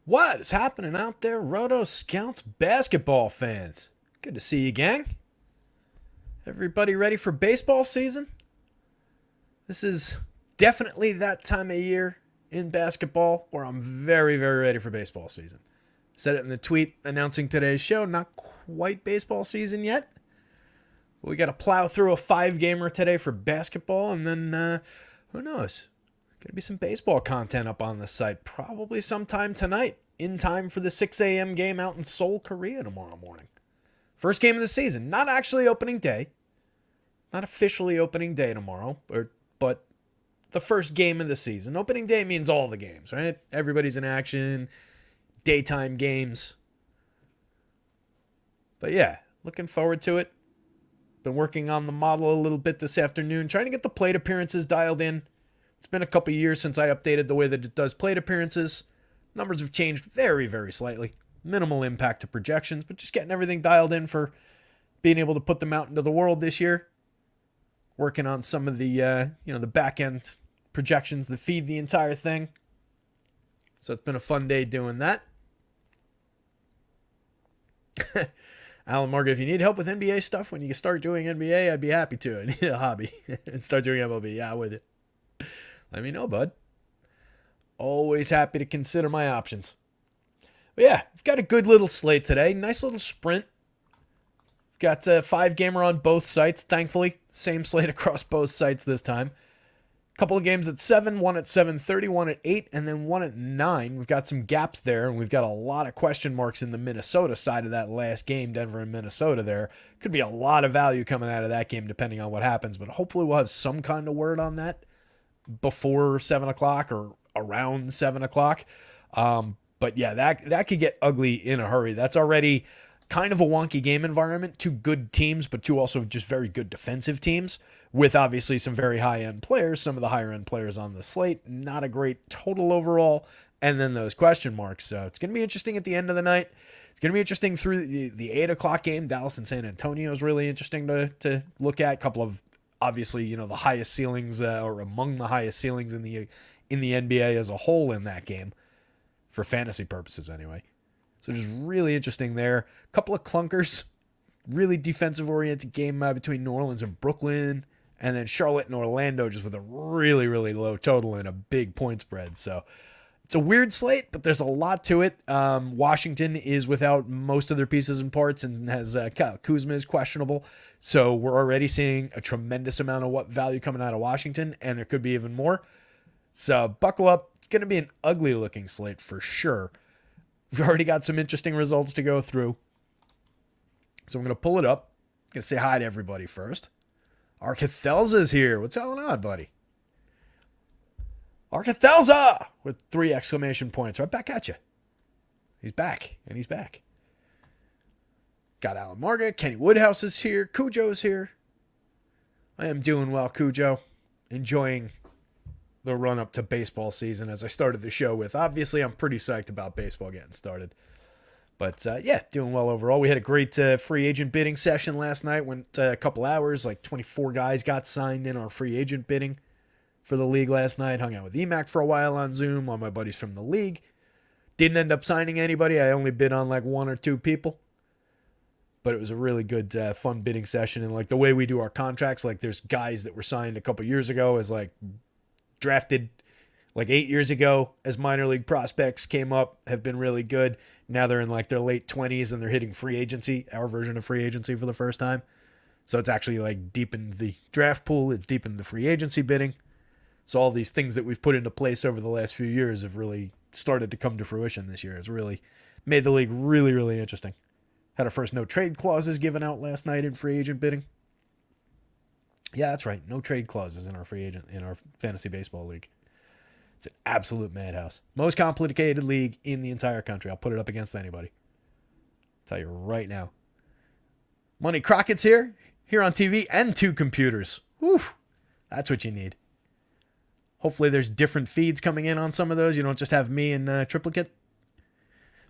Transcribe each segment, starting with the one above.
What is happening out there, Roto Scouts basketball fans? Good to see you, gang. Everybody ready for baseball season? This is definitely that time of year in basketball where I'm very, very ready for baseball season. Said it in the tweet announcing today's show. Not quite baseball season yet. We got to plow through a 5-gamer today for basketball, and then who knows? Going to be some baseball content up on the site probably sometime tonight, in time for the 6 a.m. game out in Seoul, Korea tomorrow morning. First game of the season. Not actually opening day. Not officially opening day tomorrow, but the first game of the season. Opening day means all the games, right? Everybody's in action, daytime games. But yeah, looking forward to it. Been working on the model a little bit this afternoon, trying to get the plate appearances dialed in. It's been a couple years since I updated the way that it does plate appearances. Numbers have changed very, very slightly. Minimal impact to projections, but just getting everything dialed in for being able to put them out into the world this year. Working on some of the, the back-end projections that feed the entire thing. So it's been a fun day doing that. Alan Morgan, if you need help with NBA stuff when you start doing NBA, I'd be happy to. I need a hobby and start doing MLB. Yeah, with it. Let me know, bud. Always happy to consider my options. But yeah, we've got a good little slate today. Nice little sprint. We've got a 5-gamer on both sites, thankfully. Same slate across both sites this time. Couple of games at 7, one at 7:30, one at 8, and then one at 9. We've got some gaps there, and we've got a lot of question marks in the Minnesota side of that last game, Denver and Minnesota there. Could be a lot of value coming out of that game depending on what happens, but hopefully we'll have some kind of word on that before 7 o'clock or around 7 o'clock. But yeah, that could get ugly in a hurry. That's already kind of a wonky game environment. Two good teams, but two also just very good defensive teams with obviously some very high-end players, some of the higher-end players on the slate. Not a great total overall. And then those question marks. So it's going to be interesting at the end of the night. It's going to be interesting through the 8 o'clock game. Dallas and San Antonio is really interesting to look at. A couple of, obviously, the highest ceilings or among the highest ceilings in the NBA as a whole in that game. For fantasy purposes, anyway. So just really interesting there. A couple of clunkers. Really defensive-oriented game between New Orleans and Brooklyn. And then Charlotte and Orlando just with a really, really low total and a big point spread. So it's a weird slate, but there's a lot to it. Washington is without most of their pieces and parts and has Kuzma is questionable. So we're already seeing a tremendous amount of value coming out of Washington, and there could be even more. So buckle up. It's going to be an ugly-looking slate for sure. We've already got some interesting results to go through. So I'm going to pull it up. I'm going to say hi to everybody first. Arkathelza's here. What's going on, buddy? Arkathelza! With 3 exclamation points. Right back at you. He's back, and he's back. Got Alan Marga. Kenny Woodhouse is here. Cujo's here. I am doing well, Cujo. Enjoying the run-up to baseball season, as I started the show with. Obviously, I'm pretty psyched about baseball getting started. But, yeah, doing well overall. We had a great free agent bidding session last night. Went a couple hours. Like 24 guys got signed in our free agent bidding for the league last night. Hung out with EMAC for a while on Zoom, all my buddies from the league. Didn't end up signing anybody. I only bid on like 1 or 2 people. But it was a really good, fun bidding session. And, like, the way we do our contracts, like, there's guys that were signed a couple years ago as, like, drafted like 8 years ago as minor league prospects, came up, have been really good. Now they're in like their late 20s and they're hitting free agency, our version of free agency for the first time. So it's actually like deepened the draft pool. It's deepened the free agency bidding. So all these things that we've put into place over the last few years have really started to come to fruition this year. It's really made the league really, really interesting. Had our first no trade clauses given out last night in free agent bidding. Yeah, that's right. No trade clauses in our fantasy baseball league. It's an absolute madhouse. Most complicated league in the entire country. I'll put it up against anybody. I'll tell you right now. Money Crockett's here on TV, and 2 computers. Whew, that's what you need. Hopefully there's different feeds coming in on some of those. You don't just have me and Triplicate.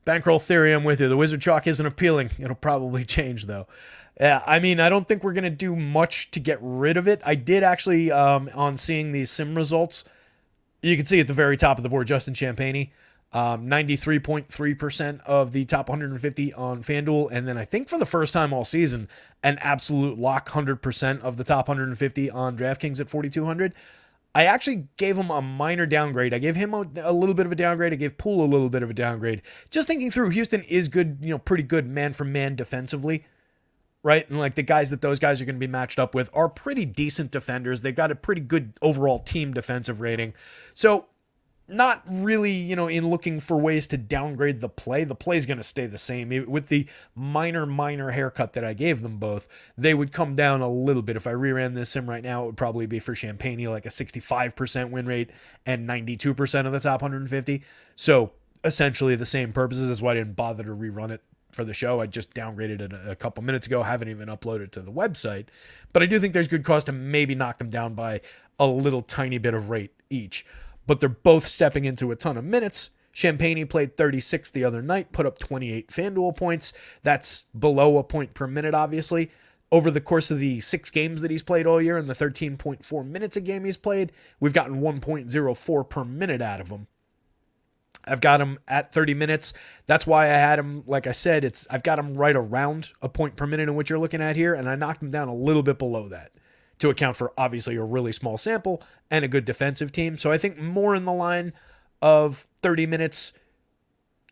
Bankroll Theory, I'm with you. The Wizard Chalk isn't appealing. It'll probably change, though. Yeah, I mean, I don't think we're going to do much to get rid of it. I did actually, on seeing these sim results, you can see at the very top of the board, Justin Champagne. 93.3% of the top 150 on FanDuel. And then I think for the first time all season, an absolute lock 100% of the top 150 on DraftKings at 4,200. I actually gave him a minor downgrade. I gave him a little bit of a downgrade. I gave Poole a little bit of a downgrade. Just thinking through, Houston is good, pretty good man for man defensively, right? And like the guys that those guys are going to be matched up with are pretty decent defenders. They've got a pretty good overall team defensive rating. So not really, in looking for ways to downgrade the play. The play is going to stay the same. With the minor haircut that I gave them both, they would come down a little bit. If I reran this sim right now, it would probably be for Champagne like a 65% win rate and 92% of the top 150. So essentially the same purposes. That's why I didn't bother to rerun it for the show. I just downgraded it a couple minutes ago. Haven't even uploaded it to the website. But I do think there's good cause to maybe knock them down by a little tiny bit of rate each. But they're both stepping into a ton of minutes. Champagne played 36 the other night, put up 28 FanDuel points. That's below a point per minute, obviously. Over the course of the 6 games that he's played all year and the 13.4 minutes a game he's played, we've gotten 1.04 per minute out of him. I've got him at 30 minutes. That's why I had him, like I said, I've got him right around a point per minute in what you're looking at here, and I knocked him down a little bit below that to account for obviously a really small sample and a good defensive team. So I think more in the line of 30 minutes,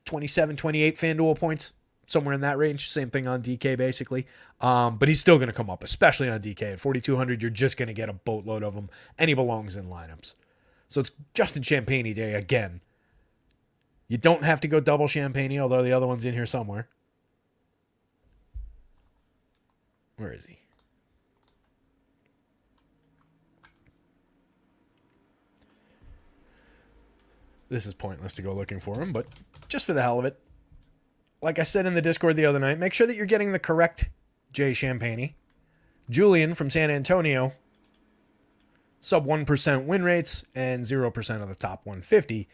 27, 28 FanDuel points, somewhere in that range. Same thing on DK basically. But he's still going to come up, especially on DK. At 4,200, you're just going to get a boatload of him, and he belongs in lineups. So it's Justin Champagne day again. You don't have to go double Champagne, although the other one's in here somewhere. Where is he? This is pointless to go looking for him, but just for the hell of it. Like I said in the Discord the other night, make sure that you're getting the correct Jay Champagne. Julian from San Antonio, sub 1% win rates and 0% of the top 150.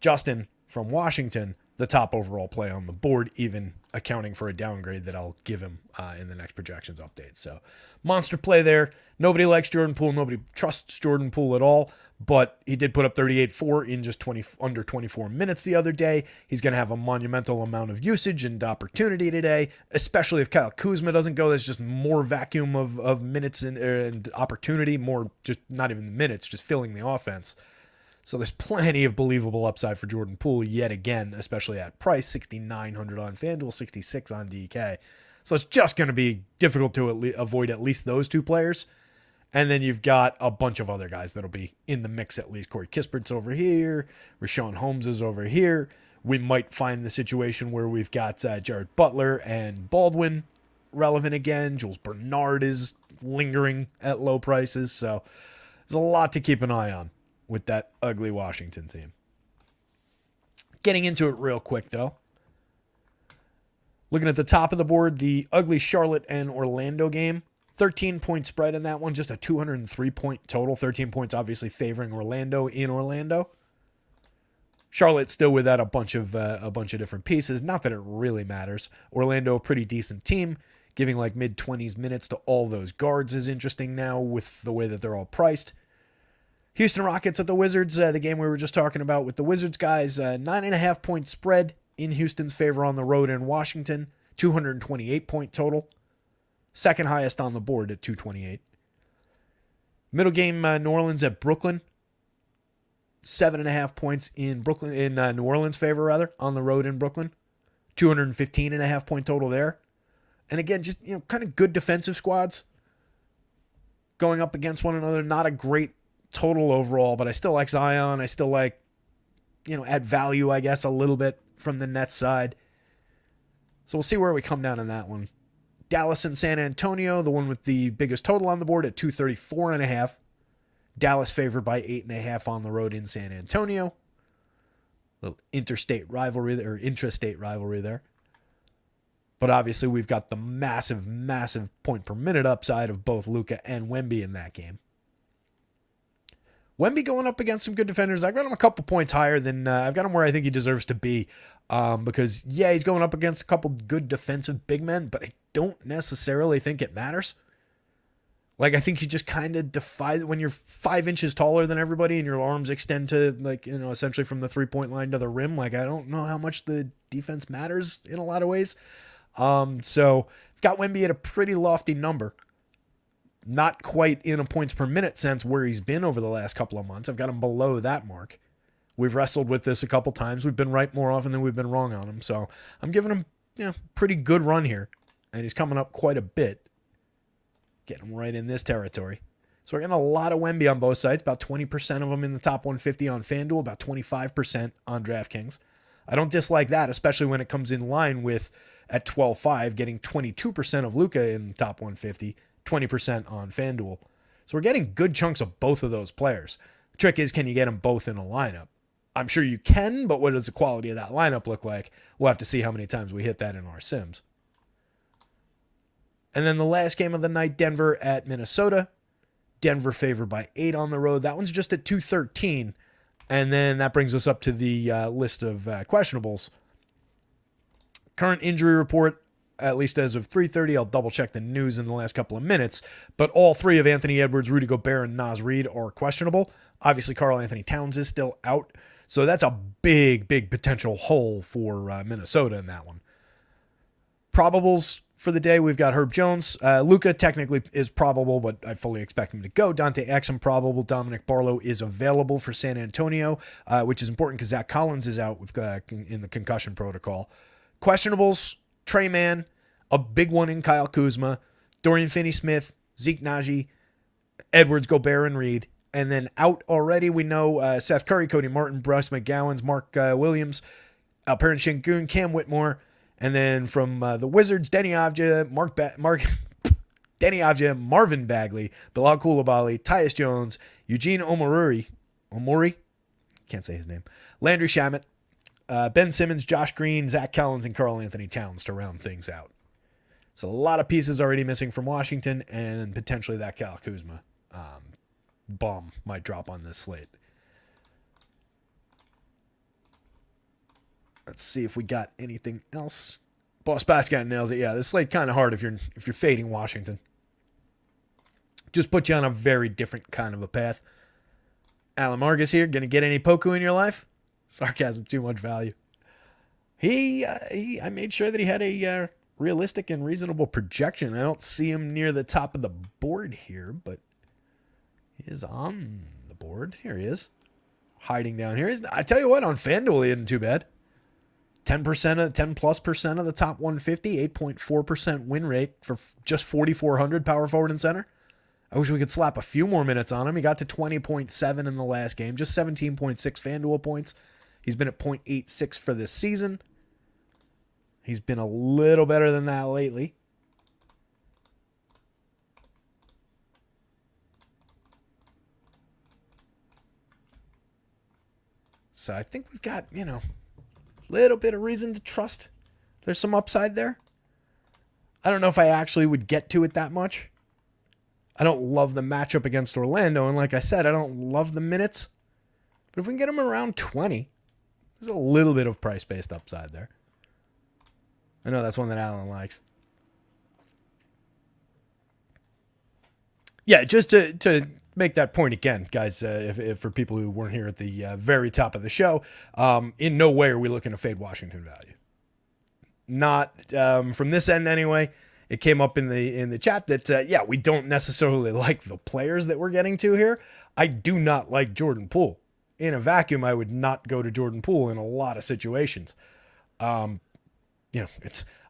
Justin from Washington, the top overall play on the board, even accounting for a downgrade that I'll give him in the next projections update. So monster play there. Nobody likes Jordan Poole. Nobody trusts Jordan Poole at all. But he did put up 38.4 in just under 24 minutes the other day. He's going to have a monumental amount of usage and opportunity today, especially if Kyle Kuzma doesn't go. There's just more vacuum of minutes and opportunity, more just not even the minutes, just filling the offense. So there's plenty of believable upside for Jordan Poole yet again, especially at price, 6,900 on FanDuel, 66 on DK. So it's just going to be difficult to avoid at least those two players. And then you've got a bunch of other guys that'll be in the mix at least. Corey Kispert's over here. Rashawn Holmes is over here. We might find the situation where we've got Jared Butler and Baldwin relevant again. Jules Bernard is lingering at low prices. So there's a lot to keep an eye on with that ugly Washington team. Getting into it real quick, though. Looking at the top of the board, the ugly Charlotte and Orlando game. 13-point spread in that one, just a 203-point total. 13 points obviously favoring Orlando in Orlando. Charlotte still without a bunch of different pieces. Not that it really matters. Orlando, a pretty decent team. Giving like mid-20s minutes to all those guards is interesting now with the way that they're all priced. Houston Rockets at the Wizards, the game we were just talking about with the Wizards guys. 9.5-point spread in Houston's favor on the road in Washington. 228-point total. Second highest on the board at 228. Middle game, New Orleans at Brooklyn. 7.5 points in Brooklyn, in New Orleans' favor, rather, on the road in Brooklyn. 215.5 point total there. And again, just kind of good defensive squads going up against one another. Not a great total overall, but I still like Zion. I still like, add value, I guess, a little bit from the Nets side. So we'll see where we come down in that one. Dallas and San Antonio, the one with the biggest total on the board at 234.5. Dallas favored by 8.5 on the road in San Antonio. Little intrastate rivalry there. But obviously we've got the massive point per minute upside of both Luka and Wemby in that game. Wemby going up against some good defenders. I got him a couple points higher than I've got him where I think he deserves to be. Because he's going up against a couple good defensive big men, but I don't necessarily think it matters. Like, I think you just kind of defy when you're 5 inches taller than everybody and your arms extend to, like, essentially from the 3-point line to the rim. Like, I don't know how much the defense matters in a lot of ways. So I've got Wemby at a pretty lofty number. Not quite in a points per minute sense where he's been over the last couple of months. I've got him below that mark. We've wrestled with this a couple times. We've been right more often than we've been wrong on him. So I'm giving him, pretty good run here. And he's coming up quite a bit. Getting right in this territory. So we're getting a lot of Wemby on both sides. About 20% of them in the top 150 on FanDuel. About 25% on DraftKings. I don't dislike that, especially when it comes in line with, at 12.5, getting 22% of Luka in the top 150. 20% on FanDuel. So we're getting good chunks of both of those players. The trick is, can you get them both in a lineup? I'm sure you can, but what does the quality of that lineup look like? We'll have to see how many times we hit that in our sims. And then the last game of the night, Denver at Minnesota. Denver favored by 8 on the road. That one's just at 213. And then that brings us up to the list of questionables. Current injury report, at least as of 3:30. I'll double check the news in the last couple of minutes. But all three of Anthony Edwards, Rudy Gobert, and Naz Reid are questionable. Obviously, Karl Anthony Towns is still out. So that's a big, big potential hole for Minnesota in that one. Probables for the day, we've got Herb Jones. Luka technically is probable, but I fully expect him to go. Dante Exum probable. Dominic Barlow is available for San Antonio, which is important because Zach Collins is out with in the concussion protocol. Questionables, Trey Mann, a big one in Kyle Kuzma, Dorian Finney-Smith, Zeke Naji, Edwards, Gobert, and Reed. And then out already, we know Seth Curry, Cody Martin, Bryce McGowan, Mark Williams, Alperen Sengun, Cam Whitmore. And then from the Wizards, Denny Avdija, Denny Avdija, Marvin Bagley, Bilal Coulibaly, Tyus Jones, Eugene Omori, can't say his name, Landry Shamet, Ben Simmons, Josh Green, Zach Collins, and Karl Anthony Towns to round things out. So a lot of pieces already missing from Washington, and potentially that Kyle Kuzma bomb might drop on this slate. Let's see if we got anything else. Boss Bascott nails it. Yeah, this slate kind of hard if you're fading Washington. Just put you on a very different kind of a path. Alan Margus here. Gonna get any Poku in your life? Sarcasm, too much value. I made sure that he had a realistic and reasonable projection. I don't see him near the top of the board here, but he is on the board. Here he is. Hiding down here. I tell you what, on FanDuel, he isn't too bad. 10% of the top 150, 8.4% win rate for just 4,400 power forward and center. I wish we could slap a few more minutes on him. He got to 20.7 in the last game, just 17.6 FanDuel points. He's been at 0.86 for this season. He's been a little better than that lately. So I think we've got, little bit of reason to trust. There's some upside there. I don't know if I actually would get to it that much. I don't love the matchup against Orlando, and like I said, I don't love the minutes. But if we can get him around 20, there's a little bit of price-based upside there. I know that's one that Alan likes. Yeah, just to make that point again, guys, if for people who weren't here at the very top of the show, in no way are we looking to fade Washington value. Not from this end anyway. It came up in the chat that, we don't necessarily like the players that we're getting to here. I do not like Jordan Poole. In a vacuum, I would not go to Jordan Poole in a lot of situations. I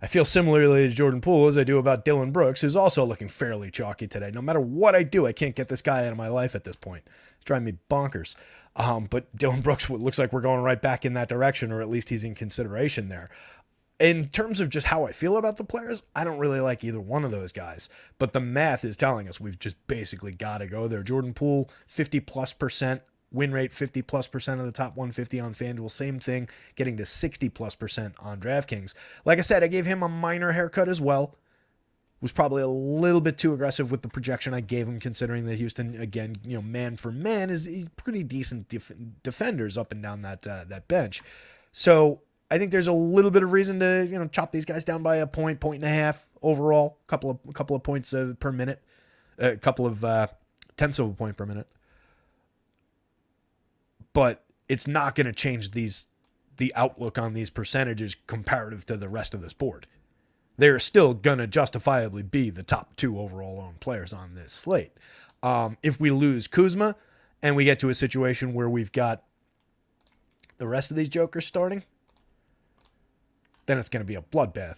feel similarly to Jordan Poole as I do about Dylan Brooks, who's also looking fairly chalky today. No matter what I do, I can't get this guy out of my life at this point. It's driving me bonkers. But Dylan Brooks looks like we're going right back in that direction, or at least he's in consideration there. In terms of just how I feel about the players, I don't really like either one of those guys. But the math is telling us we've just basically got to go there. Jordan Poole, 50+%. Win rate 50+% of the top 150 on FanDuel. Same thing, getting to 60+% on DraftKings. Like I said, I gave him a minor haircut as well. Was probably a little bit too aggressive with the projection I gave him, considering that Houston, again, man for man, is pretty decent defenders up and down that bench. So I think there's a little bit of reason to chop these guys down by a point and a half overall, couple of points per minute. a couple of tenths of a point per minute. But it's not going to change the outlook on these percentages comparative to the rest of this board. They're still going to justifiably be the top 2 overall owned players on this slate. If we lose Kuzma and we get to a situation where we've got the rest of these jokers starting, then it's going to be a bloodbath.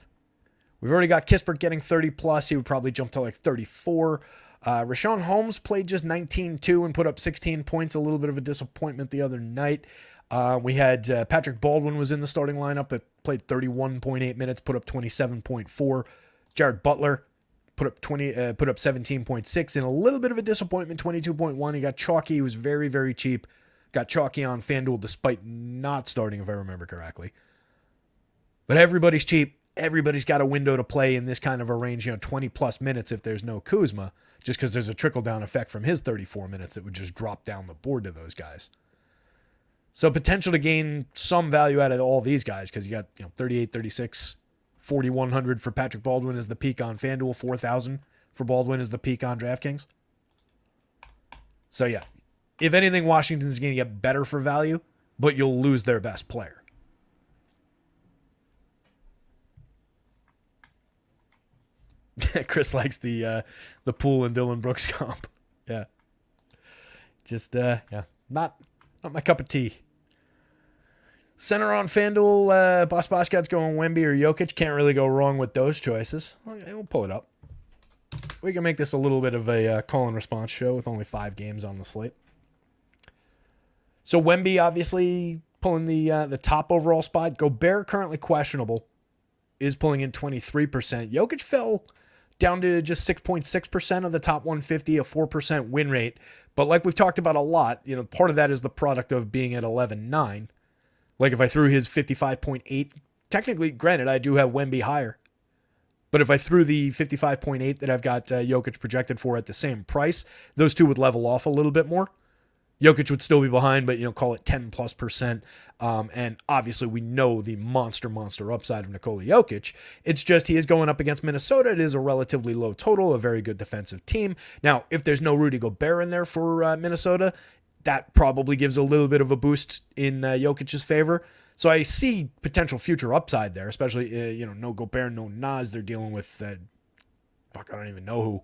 We've already got Kispert getting 30 plus. He would probably jump to like 34. Rashawn Holmes played just 19-2 and put up 16 points. A little bit of a disappointment the other night. We had Patrick Baldwin was in the starting lineup that played 31.8 minutes, put up 27.4. Jared Butler put up 17.6, and a little bit of a disappointment, 22.1. He got chalky. He was very, very cheap. Got chalky on FanDuel despite not starting, if I remember correctly. But everybody's cheap. Everybody's got a window to play in this kind of a range, 20 plus minutes if there's no Kuzma, just because there's a trickle down effect from his 34 minutes that would just drop down the board to those guys. So potential to gain some value out of all these guys, because you got 38, 36, 4,100 for Patrick Baldwin is the peak on FanDuel, 4,000 for Baldwin is the peak on DraftKings. So yeah, if anything, Washington's going to get better for value, but you'll lose their best player. Chris likes the Poole and Dylan Brooks comp. Yeah. Just not my cup of tea. Center on FanDuel, Boss Boscat's going Wemby or Jokic. Can't really go wrong with those choices. We'll pull it up. We can make this a little bit of a call and response show with only 5 games on the slate. So Wemby obviously pulling the top overall spot. Gobert currently questionable, is pulling in 23%. Jokic fell down to just 6.6% of the top 150, a 4% win rate. But like we've talked about a lot, part of that is the product of being at 11-9. Like if I threw his 55.8, technically, granted, I do have Wemby higher. But if I threw the 55.8 that I've got Jokic projected for at the same price, those two would level off a little bit more. Jokic would still be behind, but call it 10+%. And obviously we know the monster upside of Nikola Jokic. It's just he is going up against Minnesota. It is a relatively low total, a very good defensive team. Now, if there's no Rudy Gobert in there for Minnesota, that probably gives a little bit of a boost in Jokic's favor. So I see potential future upside there, especially, no Gobert, no Nas. They're dealing with, I don't even know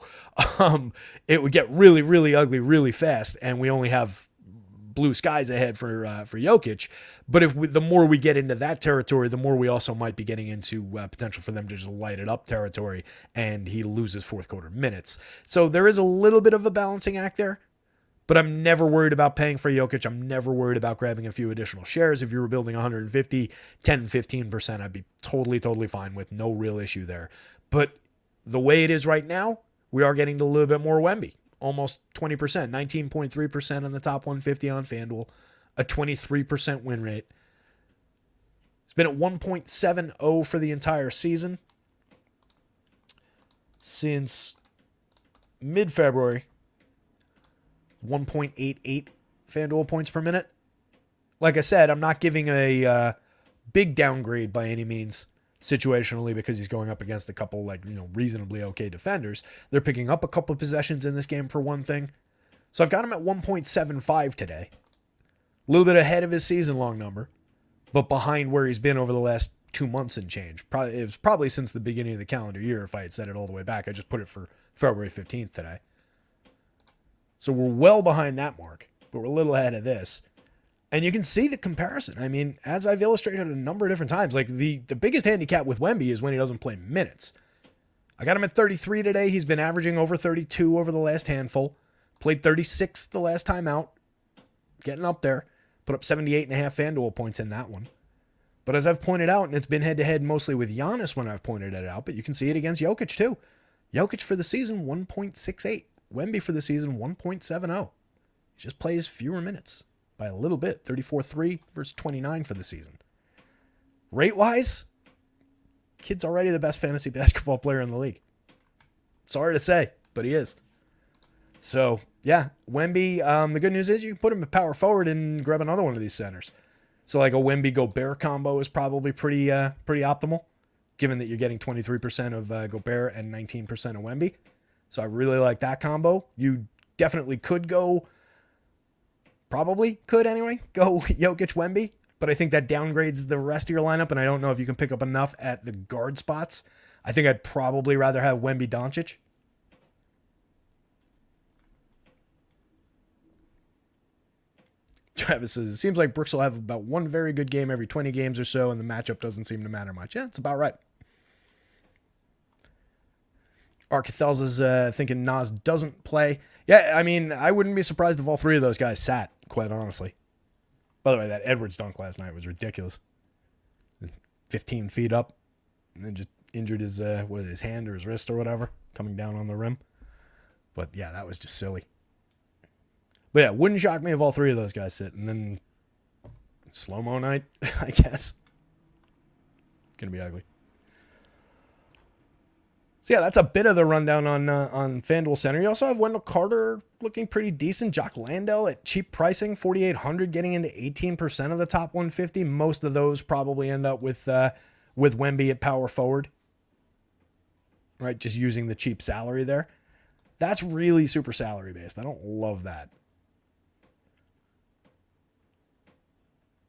who. It would get really, really ugly really fast, and we only have blue skies ahead for Jokic. But the more we get into that territory, the more we also might be getting into potential for them to just light it up territory, and he loses fourth quarter minutes. So there is a little bit of a balancing act there. But I'm never worried about paying for Jokic. I'm never worried about grabbing a few additional shares. If you were building 150, 10, 15%, I'd be totally fine with, no real issue there. But the way it is right now, we are getting to a little bit more Wemby. Almost 20%, 19.3% on the top 150 on FanDuel, a 23% win rate. It's been at 1.70 for the entire season. Since mid-February, 1.88 FanDuel points per minute. Like I said, I'm not giving a big downgrade by any means situationally because he's going up against a couple reasonably okay defenders. They're picking up a couple of possessions in this game for one thing. So I've got him at 1.75 today. A little bit ahead of his season-long number, but behind where he's been over the last 2 months and change. It was probably since the beginning of the calendar year if I had set it all the way back. I just put it for February 15th today. So we're well behind that mark, but we're a little ahead of this. And you can see the comparison. I mean, as I've illustrated a number of different times, like the biggest handicap with Wemby is when he doesn't play minutes. I got him at 33 today. He's been averaging over 32 over the last handful. Played 36 the last time out. Getting up there. Put up 78.5 FanDuel points in that one. But as I've pointed out, and it's been head-to-head mostly with Giannis when I've pointed it out, but you can see it against Jokic too. Jokic for the season, 1.68. Wemby for the season, 1.70. He just plays fewer minutes by a little bit. 34-3 versus 29 for the season. Rate-wise, kid's already the best fantasy basketball player in the league. Sorry to say, but he is. So, yeah, Wemby, the good news is you can put him at power forward and grab another one of these centers. So like a Wemby-Gobert combo is probably pretty optimal, given that you're getting 23% of Gobert and 19% of Wemby. So I really like that combo. You definitely could go, probably could anyway, go Jokic Wemby. But I think that downgrades the rest of your lineup, and I don't know if you can pick up enough at the guard spots. I think I'd probably rather have Wemby Doncic. Travis says, it seems like Brooks will have about one very good game every 20 games or so, and the matchup doesn't seem to matter much. Yeah, it's about right. Arcathels is thinking Nas doesn't play. Yeah, I mean, I wouldn't be surprised if all three of those guys sat, quite honestly. By the way, that Edwards dunk last night was ridiculous. 15 feet up, and then just injured his his hand or his wrist or whatever, coming down on the rim. But yeah, that was just silly. But yeah, wouldn't shock me if all three of those guys sit. And then slow-mo night, I guess. Gonna be ugly. So yeah, that's a bit of the rundown on FanDuel Center. You also have Wendell Carter looking pretty decent. Jock Landale at cheap pricing, 4,800, getting into 18% of the top 150. Most of those probably end up with Wemby at power forward. Right, just using the cheap salary there. That's really super salary based. I don't love that.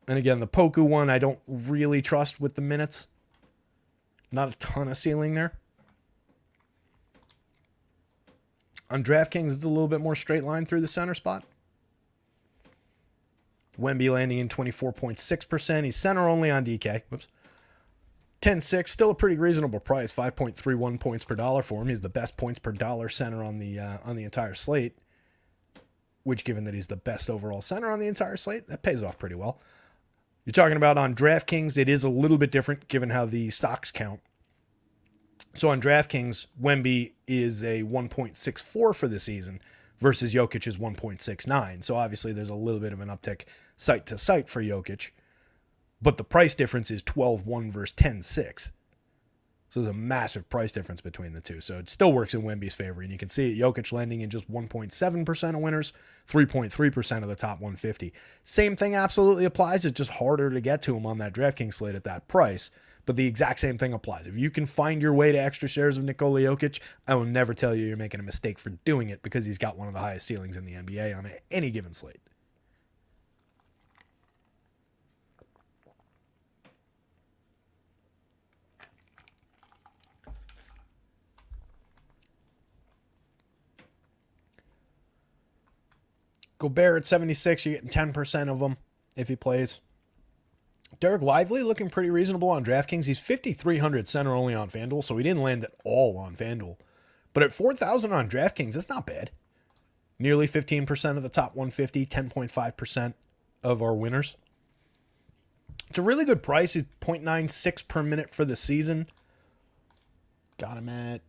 And again, the Poku one, I don't really trust with the minutes. Not a ton of ceiling there. On DraftKings, it's a little bit more straight line through the center spot. Wemby landing in 24.6%. He's center only on DK. Whoops. 10-6, still a pretty reasonable price. 5.31 points per dollar for him. He's the best points per dollar center on the entire slate. Which, given that he's the best overall center on the entire slate, that pays off pretty well. You're talking about on DraftKings, it is a little bit different given how the stocks count. So on DraftKings, Wemby is a 1.64 for the season versus Jokic's 1.69. So obviously there's a little bit of an uptick site to site for Jokic. But the price difference is 12-1 versus 10-6. So there's a massive price difference between the two. So it still works in Wemby's favor. And you can see Jokic landing in just 1.7% of winners, 3.3% of the top 150. Same thing absolutely applies. It's just harder to get to him on that DraftKings slate at that price. But the exact same thing applies. If you can find your way to extra shares of Nikola Jokic, I will never tell you you're making a mistake for doing it because he's got one of the highest ceilings in the NBA on any given slate. Gobert at 76, you're getting 10% of them if he plays. Derek Lively looking pretty reasonable on DraftKings. He's 5,300 center only on FanDuel, so he didn't land at all on FanDuel. But at 4,000 on DraftKings, that's not bad. Nearly 15% of the top 150, 10.5% of our winners. It's a really good price. He's 0.96 per minute for the season. Got him at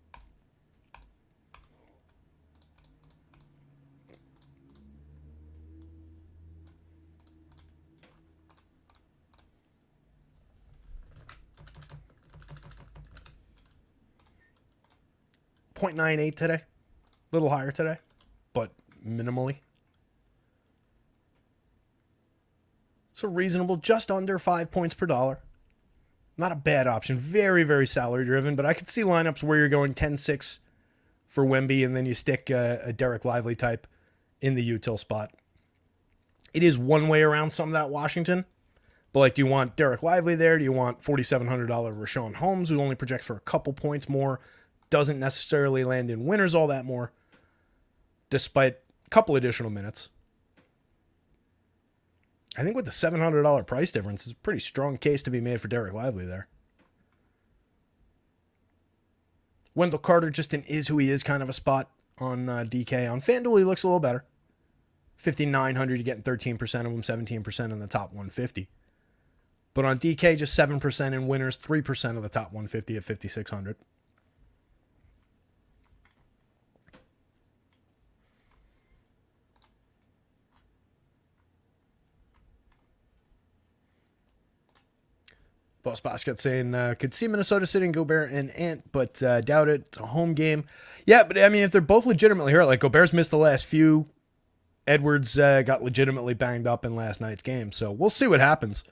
0.98 today. A little higher today, but minimally. So reasonable, just under 5 points per dollar. Not a bad option. Very, very salary driven, but I could see lineups where you're going 10-6 for Wemby and then you stick a Derek Lively type in the util spot. It is one way around some of that Washington. But like, do you want Derek Lively there? Do you want $4,700 Rashawn Holmes, who only projects for a couple points more? Doesn't necessarily land in winners all that more, despite a couple additional minutes. I think with the $700 price difference, it's a pretty strong case to be made for Derek Lively there. Wendell Carter just an is who he is kind of a spot on DK. On FanDuel, he looks a little better. 5,900, you're getting 13% of them, 17% in the top 150. But on DK, just 7% in winners, 3% of the top 150 at 5,600. Boss Basket saying, could see Minnesota sitting Gobert and Ant, but doubt it. It's a home game. Yeah, but I mean, if they're both legitimately hurt, like Gobert's missed the last few. Edwards got legitimately banged up in last night's game, so we'll see what happens.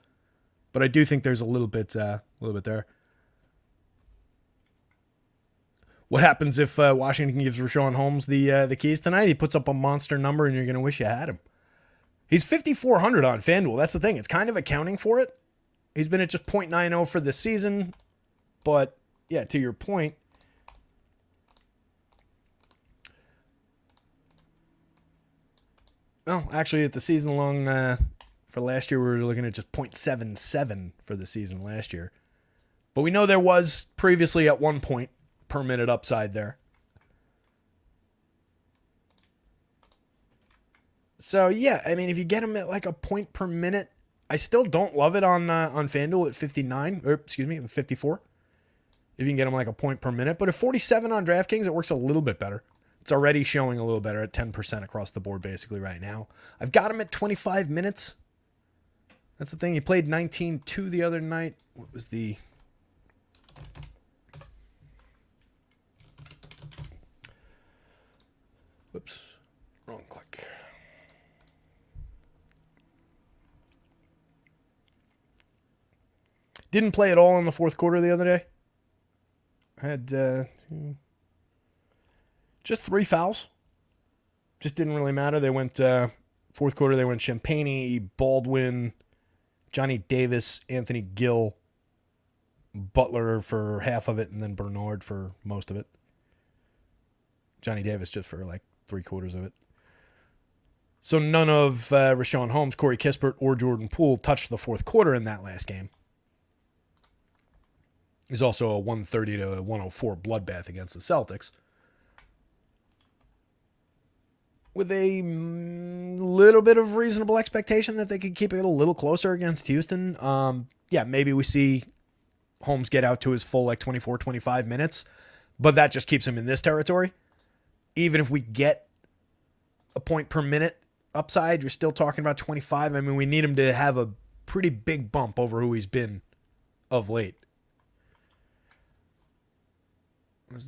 But I do think there's a little bit there. What happens if Washington gives Rashawn Holmes the keys tonight? He puts up a monster number, and you're going to wish you had him. He's 5,400 on FanDuel. That's the thing. It's kind of accounting for it. He's been at just 0.90 for the season. But, yeah, to your point, well, actually, at the season long for last year, we were looking at just 0.77 for the season last year. But we know there was previously at 1 point per minute upside there. So, yeah, I mean, if you get him at like a point per minute, I still don't love it on FanDuel at 54. If you can get him like a point per minute. But at 47 on DraftKings, it works a little bit better. It's already showing a little better at 10% across the board basically right now. I've got him at 25 minutes. That's the thing. He played 19-2 the other night. What was the... Whoops. Wrong click. Didn't play at all in the fourth quarter the other day. Had just 3 fouls. Just didn't really matter. They went fourth quarter. They went Champagny, Baldwin, Johnny Davis, Anthony Gill, Butler for half of it, and then Bernard for most of it. Johnny Davis just for like 3/4 of it. So none of Rashawn Holmes, Corey Kispert, or Jordan Poole touched the fourth quarter in that last game. There's also a 130 to 104 bloodbath against the Celtics. With a little bit of reasonable expectation that they could keep it a little closer against Houston. Yeah, maybe we see Holmes get out to his full like 24, 25 minutes, but that just keeps him in this territory. Even if we get a point per minute upside, you're still talking about 25. I mean, we need him to have a pretty big bump over who he's been of late. I'm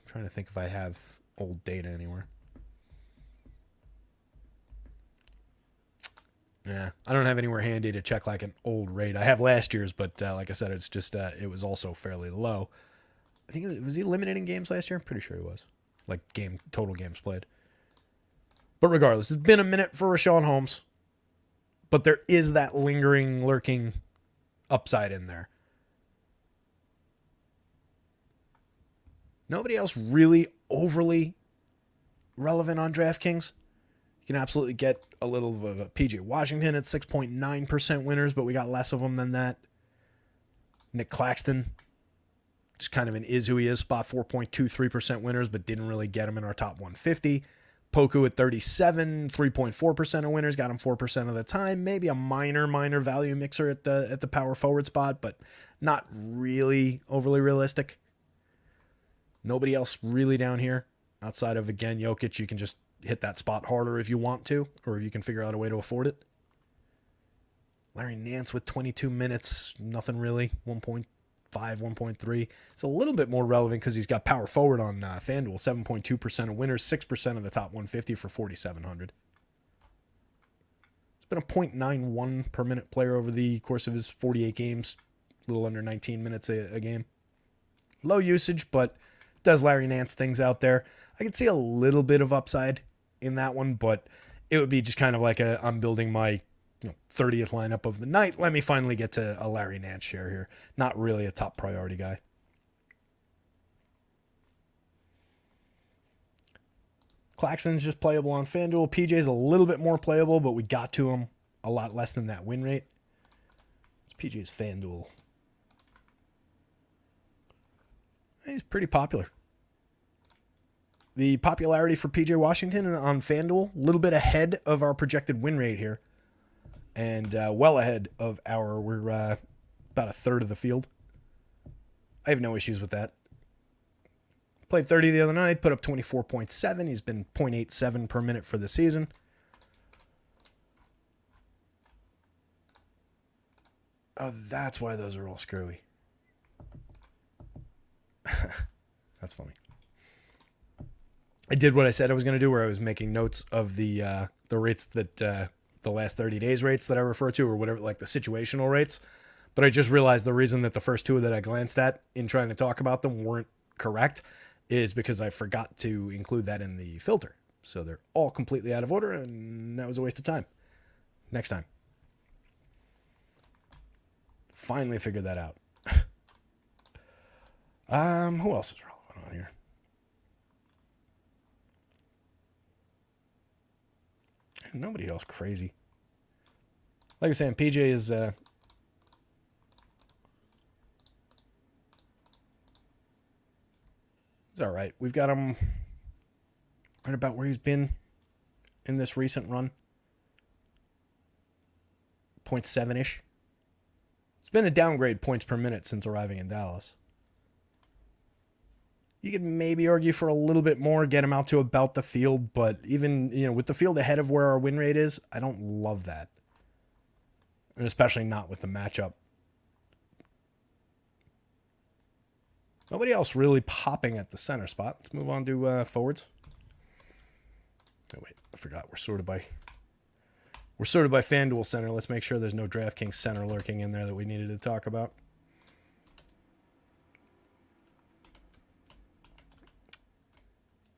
trying to think if I have old data anywhere. Yeah, I don't have anywhere handy to check like an old rate. I have last year's, but like I said, it's just it was also fairly low. I think was he eliminating games last year? I'm pretty sure he was. Like total games played. But regardless, it's been a minute for Rashawn Holmes, but there is that lingering, lurking upside in there. Nobody else really overly relevant on DraftKings. You can absolutely get a little of a PJ Washington at 6.9% winners, but we got less of them than that. Nick Claxton, just kind of an is who he is, spot 4.23% winners, but didn't really get him in our top 150. Poku at 37, 3.4% of winners, got him 4% of the time. Maybe a minor value mixer at the power forward spot, but not really overly realistic. Nobody else really down here outside of, again, Jokic. You can just hit that spot harder if you want to, or if you can figure out a way to afford it. Larry Nance with 22 minutes, nothing really, 1.5, 1.3. It's a little bit more relevant because he's got power forward on FanDuel, 7.2% of winners, 6% of the top 150 for 4,700. It's been a 0.91 per minute player over the course of his 48 games, a little under 19 minutes a game. Low usage, but does Larry Nance things out there. I could see a little bit of upside in that one, but it would be just kind of like I'm building my 30th lineup of the night. Let me finally get to a Larry Nance share here. Not really a top priority guy. Claxton's just playable on FanDuel. PJ's a little bit more playable, but we got to him a lot less than that win rate. It's PJ's FanDuel. He's pretty popular. The popularity for PJ Washington on FanDuel, a little bit ahead of our projected win rate here. And well ahead of we're about a third of the field. I have no issues with that. Played 30 the other night, put up 24.7. He's been 0.87 per minute for the season. Oh, that's why those are all screwy. That's funny. I did what I said I was going to do, where I was making notes of the rates that the last 30 days rates that I refer to, or whatever, like the situational rates. But I just realized the reason that the first two that I glanced at in trying to talk about them weren't correct. is because I forgot to include that in the filter. So they're all completely out of order, and that was a waste of time. Next time. Finally figured that out. Who else is relevant on here? Nobody else crazy. Like I was saying, PJ is it's all right. We've got him right about where he's been in this recent run. 0.7-ish. It's been a downgrade points per minute since arriving in Dallas. You could maybe argue for a little bit more, get him out to about the field, but even, with the field ahead of where our win rate is, I don't love that. And especially not with the matchup. Nobody else really popping at the center spot. Let's move on to forwards. Oh, wait, I forgot. We're sorted by FanDuel center. Let's make sure there's no DraftKings center lurking in there that we needed to talk about.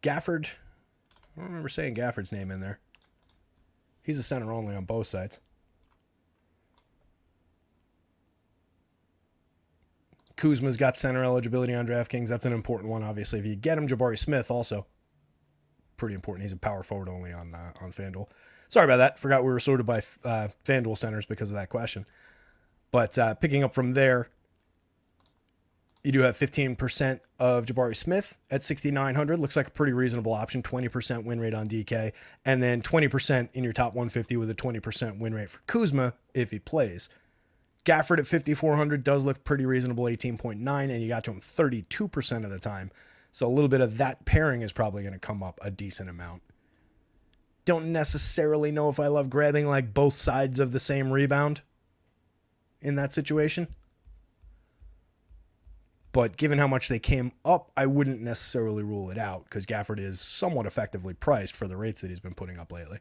Gafford. I don't remember saying Gafford's name in there. He's a center only on both sides. Kuzma's got center eligibility on DraftKings. That's an important one, obviously. If you get him, Jabari Smith also pretty important. He's a power forward only on FanDuel. Sorry about that. Forgot we were sorted by FanDuel centers because of that question. But picking up from there, you do have 15% of Jabari Smith at 6,900. Looks like a pretty reasonable option. 20% win rate on DK. And then 20% in your top 150 with a 20% win rate for Kuzma if he plays. Gafford at 5,400 does look pretty reasonable, 18.9, and you got to him 32% of the time. So a little bit of that pairing is probably going to come up a decent amount. Don't necessarily know if I love grabbing like both sides of the same rebound in that situation. But given how much they came up, I wouldn't necessarily rule it out because Gafford is somewhat effectively priced for the rates that he's been putting up lately.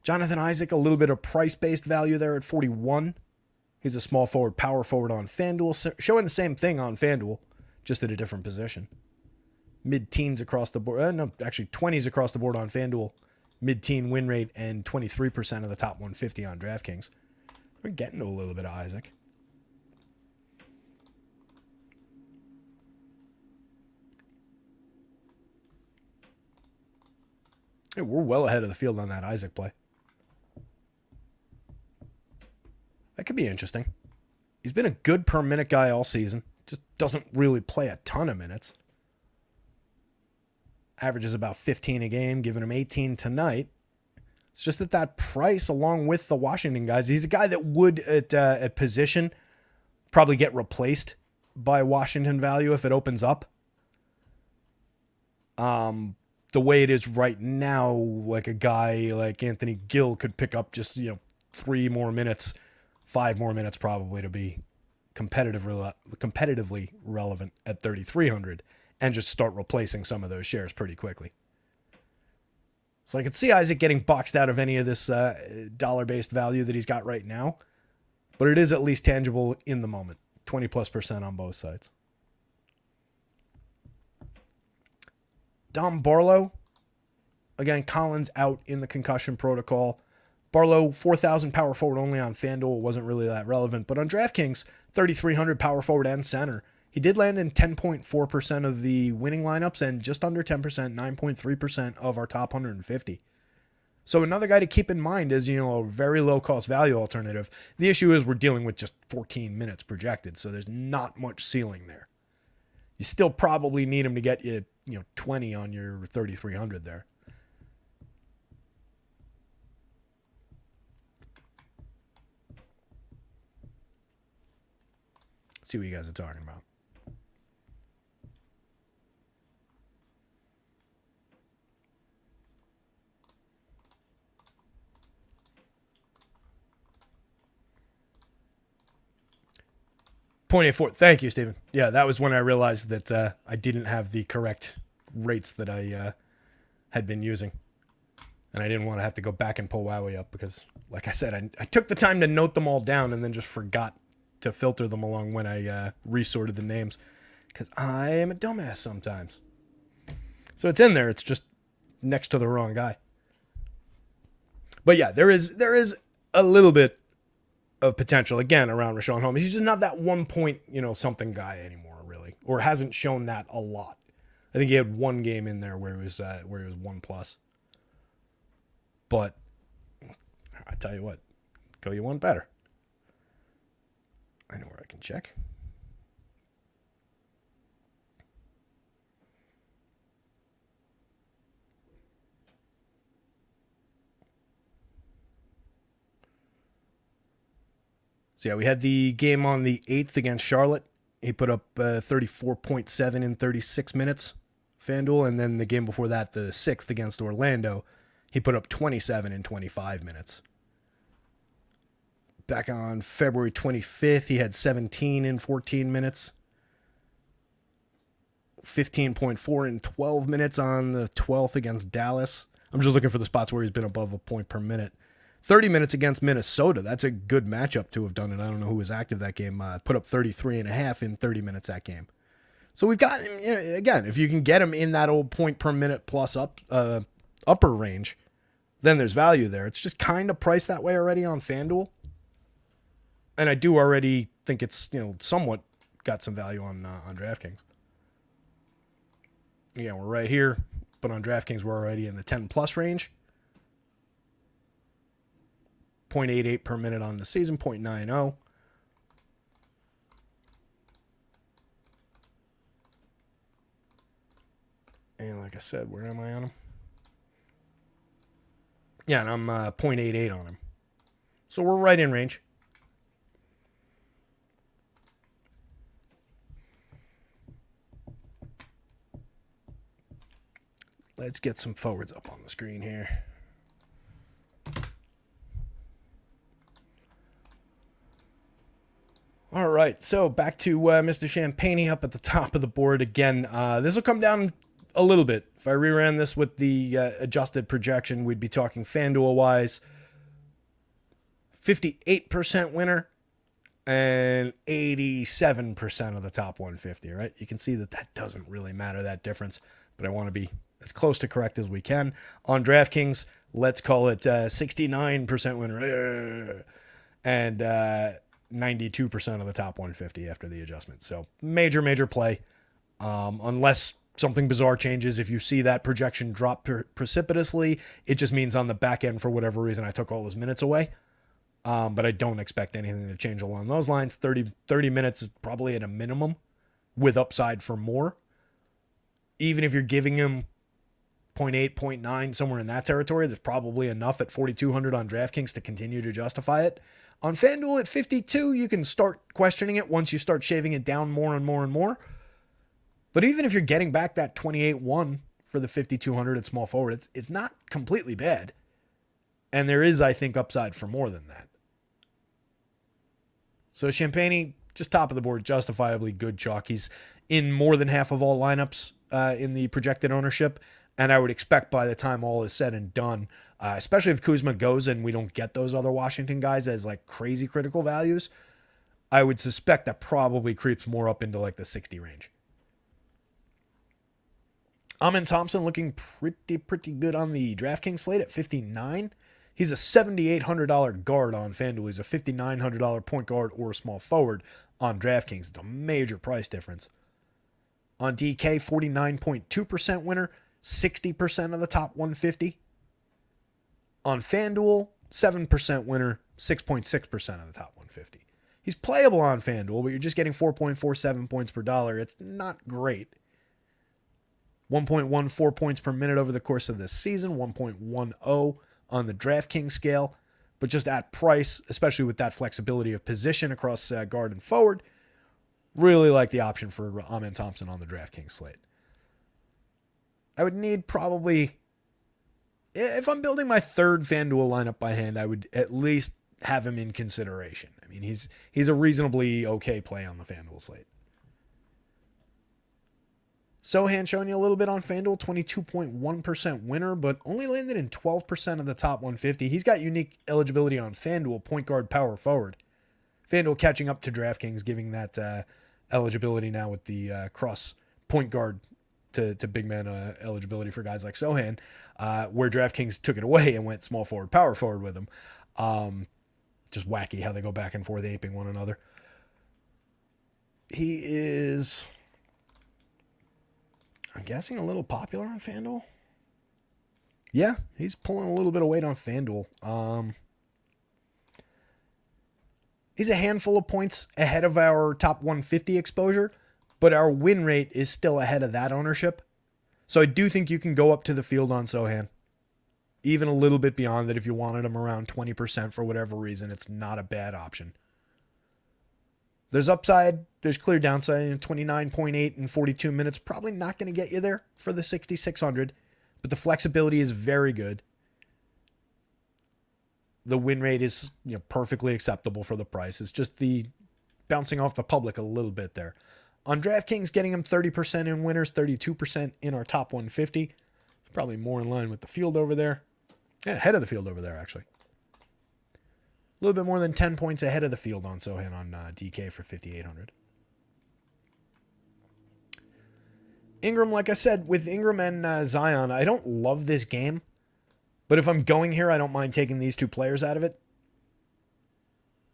Jonathan Isaac, a little bit of price-based value there at 41. He's a small forward, power forward on FanDuel, showing the same thing on FanDuel, just at a different position. Mid-teens across the board. No, actually 20s across the board on FanDuel. Mid-teen win rate and 23% of the top 150 on DraftKings. We're getting to a little bit of Isaac. Hey, we're well ahead of the field on that Isaac play. That could be interesting. He's been a good per minute guy all season. Just doesn't really play a ton of minutes. Averages about 15 a game, giving him 18 tonight. It's just that price, along with the Washington guys, he's a guy that would at position probably get replaced by Washington value if it opens up. The way it is right now, like a guy like Anthony Gill could pick up just 3 more minutes, 5 more minutes probably to be competitively relevant at 3,300 and just start replacing some of those shares pretty quickly. So I could see Isaac getting boxed out of any of this dollar-based value that he's got right now, but it is at least tangible in the moment. 20+% on both sides. Dom Barlow. Again, Collins out in the concussion protocol. Barlow, 4,000 power forward only on FanDuel. Wasn't really that relevant. But on DraftKings, 3,300 power forward and center. He did land in 10.4% of the winning lineups and just under 10%, 9.3% of our top 150. So another guy to keep in mind is, a very low-cost value alternative. The issue is we're dealing with just 14 minutes projected, so there's not much ceiling there. You still probably need him to get you, 20 on your 3,300 there. See what you guys are talking about. .84. Thank you, Stephen. Yeah, that was when I realized that I didn't have the correct rates that I had been using. And I didn't want to have to go back and pull Wowie up because, like I said, I took the time to note them all down and then just forgot to filter them along when I resorted the names. because I am a dumbass sometimes. So it's in there. It's just next to the wrong guy. But yeah, there is a little bit of potential again around Rashawn Holmes. He's just not that 1 point, something guy anymore, really, or hasn't shown that a lot. I think he had one game in there where he was 1+. But I tell you what, go you one better. I know where I can check. So yeah, we had the game on the 8th against Charlotte. He put up 34.7 in 36 minutes, FanDuel. And then the game before that, the 6th against Orlando, he put up 27 in 25 minutes. Back on February 25th, he had 17 in 14 minutes. 15.4 in 12 minutes on the 12th against Dallas. I'm just looking for the spots where he's been above a point per minute. 30 minutes against Minnesota. That's a good matchup to have done it. I don't know who was active that game. Put up 33.5 in 30 minutes that game. So we've got him, again, if you can get him in that old point per minute plus upper range, then there's value there. It's just kind of priced that way already on FanDuel. And I do already think it's, somewhat got some value on DraftKings. Yeah, we're right here. But on DraftKings, we're already in the 10 plus range. 0.88 per minute on the season, 0.90. And like I said, where am I on him? Yeah, and I'm 0.88 on him. So we're right in range. Let's get some forwards up on the screen here. All right, so back to Mr. Champagne up at the top of the board again. This will come down a little bit. If I reran this with the adjusted projection, we'd be talking FanDuel-wise 58% winner and 87% of the top 150, right? You can see that doesn't really matter, that difference, but I want to be as close to correct as we can. On DraftKings, let's call it 69% winner and 92% of the top 150 after the adjustment. So major play. Unless something bizarre changes, if you see that projection drop precipitously, it just means on the back end, for whatever reason, I took all those minutes away. But I don't expect anything to change along those lines. 30 minutes is probably at a minimum with upside for more. Even if you're giving him 0.8, 0.9, somewhere in that territory, there's probably enough at 4,200 on DraftKings to continue to justify it. On FanDuel at 52, you can start questioning it once you start shaving it down more and more and more. But even if you're getting back that 28-1 for the 5,200 at small forward, it's not completely bad. And there is, I think, upside for more than that. So Champagne, just top of the board, justifiably good chalk. He's in more than half of all lineups in the projected ownership. And I would expect by the time all is said and done, especially if Kuzma goes and we don't get those other Washington guys as like crazy critical values, I would suspect that probably creeps more up into like the 60 range. Amen Thompson looking pretty good on the DraftKings slate at 59. He's a $7,800 guard on FanDuel. He's a $5,900 point guard or small forward on DraftKings. It's a major price difference. On DK, 49.2% winner, 60% of the top 150. On FanDuel, 7% winner, 6.6% of the top 150. He's playable on FanDuel, but you're just getting 4.47 points per dollar. It's not great. 1.14 points per minute over the course of this season, 1.10 on the DraftKings scale, but just at price, especially with that flexibility of position across guard and forward, really like the option for Amen Thompson on the DraftKings slate. I would need probably, if I'm building my third FanDuel lineup by hand, I would at least have him in consideration. I mean, he's a reasonably okay play on the FanDuel slate. Sohan showing you a little bit on FanDuel, 22.1% winner, but only landed in 12% of the top 150. He's got unique eligibility on FanDuel, point guard, power forward. FanDuel catching up to DraftKings, giving that eligibility now with the cross point guard to big man eligibility for guys like Sohan, where DraftKings took it away and went small forward, power forward with him. Just wacky how they go back and forth aping one another. He is, I'm guessing, a little popular on FanDuel. Yeah, he's pulling a little bit of weight on FanDuel. He's a handful of points ahead of our top 150 exposure, but our win rate is still ahead of that ownership. So I do think you can go up to the field on Sohan. Even a little bit beyond that if you wanted him around 20% for whatever reason. It's not a bad option. There's upside. There's clear downside. 29.8 in 42 minutes. Probably not going to get you there for the 6,600. But the flexibility is very good. The win rate is perfectly acceptable for the price. It's just the bouncing off the public a little bit there. On DraftKings, getting him 30% in winners, 32% in our top 150. It's probably more in line with the field over there. Yeah, ahead of the field over there, actually. A little bit more than 10 points ahead of the field on Sohan on DK for 5,800. Ingram, like I said, with Ingram and Zion, I don't love this game. But if I'm going here, I don't mind taking these two players out of it.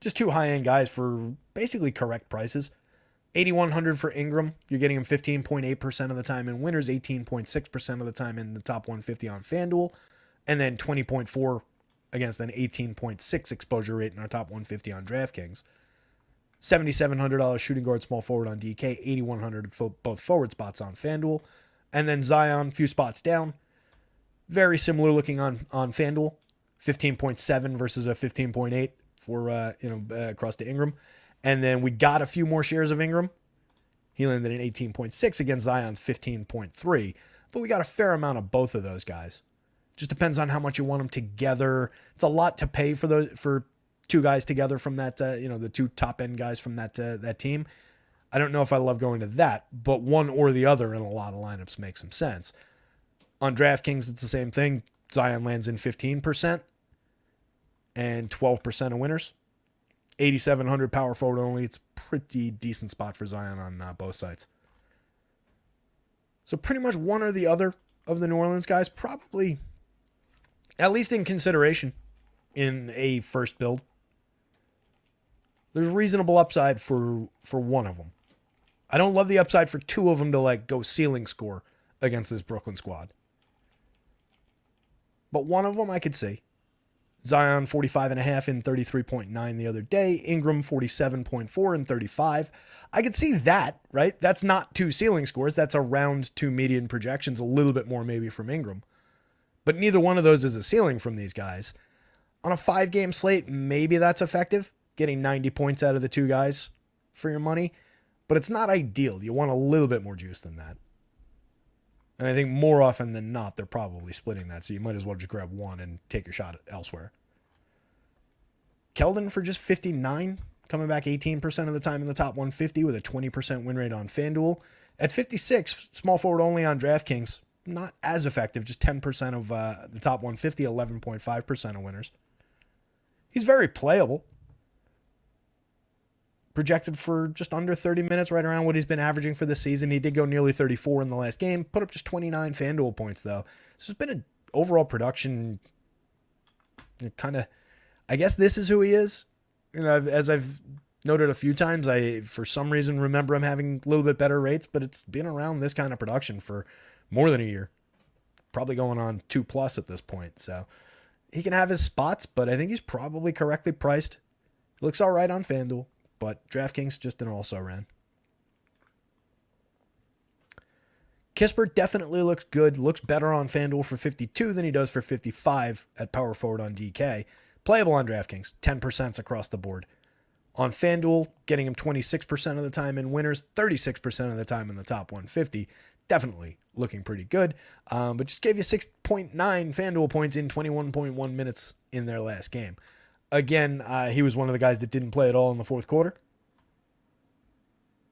Just two high-end guys for basically correct prices. 8,100 for Ingram. You're getting him 15.8% of the time in winners, 18.6% of the time in the top 150 on FanDuel, and then 20.4 against an 18.6 exposure rate in our top 150 on DraftKings. $7,700 shooting guard small forward on DK, $8,100 for both forward spots on FanDuel, and then Zion, few spots down. Very similar looking on FanDuel, 15.7 versus a 15.8 for across to Ingram. And then we got a few more shares of Ingram. He landed in 18.6 against Zion's 15.3. But we got a fair amount of both of those guys. Just depends on how much you want them together. It's a lot to pay for two guys together from that, the two top end guys from that team. I don't know if I love going to that, but one or the other in a lot of lineups makes some sense. On DraftKings, it's the same thing. Zion lands in 15% and 12% of winners. 8,700 power forward only. It's a pretty decent spot for Zion on both sides. So pretty much one or the other of the New Orleans guys, probably at least in consideration in a first build. There's reasonable upside for one of them. I don't love the upside for two of them to go ceiling score against this Brooklyn squad. But one of them I could see. Zion 45.5 in 33.9 the other day. Ingram 47.4 in 35. I could see that, right? That's not two ceiling scores. That's around two median projections, a little bit more maybe from Ingram. But neither one of those is a ceiling from these guys. On a 5-game slate, maybe that's effective, getting 90 points out of the two guys for your money. But it's not ideal. You want a little bit more juice than that. And I think more often than not, they're probably splitting that. So you might as well just grab one and take your shot elsewhere. Keldon for just 59, coming back 18% of the time in the top 150 with a 20% win rate on FanDuel. At 56, small forward only on DraftKings, not as effective, just 10% of the top 150, 11.5% of winners. He's very playable. Projected for just under 30 minutes, right around what he's been averaging for the season. He did go nearly 34 in the last game. Put up just 29 FanDuel points, though. This has been an overall production kind of... I guess this is who he is. As I've noted a few times, I, for some reason, remember him having a little bit better rates, but it's been around this kind of production for more than a year. Probably going on 2+ at this point. So he can have his spots, but I think he's probably correctly priced. He looks all right on FanDuel. But DraftKings just an also ran. Kispert definitely looks good. Looks better on FanDuel for 52 than he does for 55 at power forward on DK. Playable on DraftKings, 10% across the board. On FanDuel, getting him 26% of the time in winners, 36% of the time in the top 150. Definitely looking pretty good. But just gave you 6.9 FanDuel points in 21.1 minutes in their last game. Again, he was one of the guys that didn't play at all in the fourth quarter.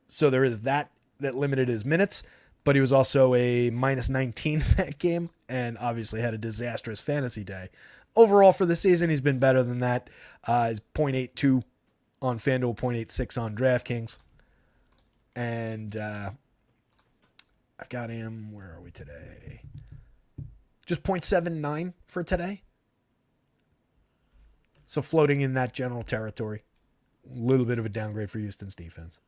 So there is that limited his minutes, but he was also a minus 19 that game and obviously had a disastrous fantasy day. Overall for the season, he's been better than that. He's 0.82 on FanDuel, 0.86 on DraftKings. And I've got him, where are we today? Just 0.79 for today. So floating in that general territory. A little bit of a downgrade for Houston's defense.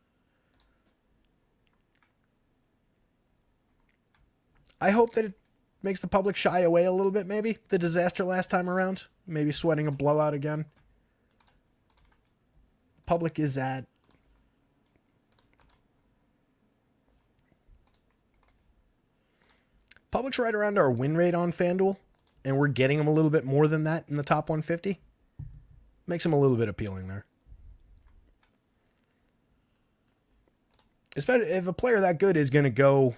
I hope that it makes the public shy away a little bit, maybe. The disaster last time around. Maybe sweating a blowout again. Public is at... Public's right around our win rate on FanDuel, and we're getting them a little bit more than that in the top 150. Makes them a little bit appealing there. Especially if a player that good is going to go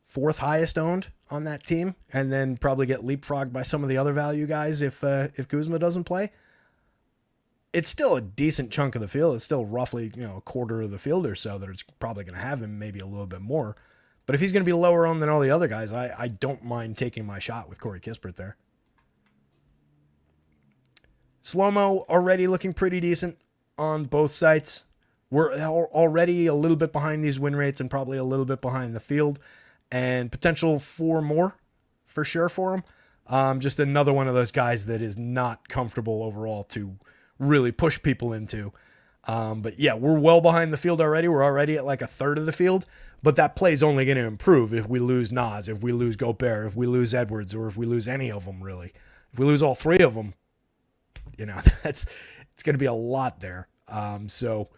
fourth highest owned on that team, and then probably get leapfrogged by some of the other value guys if Kuzma doesn't play. It's still a decent chunk of the field. It's still roughly, a quarter of the field or so that it's probably going to have him, maybe a little bit more. But if he's going to be lower owned than all the other guys, I don't mind taking my shot with Corey Kispert there. Slow-mo already looking pretty decent on both sites. We're already a little bit behind these win rates and probably a little bit behind the field. And potential for more, for sure, for him. Just another one of those guys that is not comfortable overall to really push people into. But yeah, we're well behind the field already. We're already at like a third of the field. But that play's only going to improve if we lose Nas, if we lose Gobert, if we lose Edwards, or if we lose any of them, really. If we lose all three of them, it's going to be a lot there. So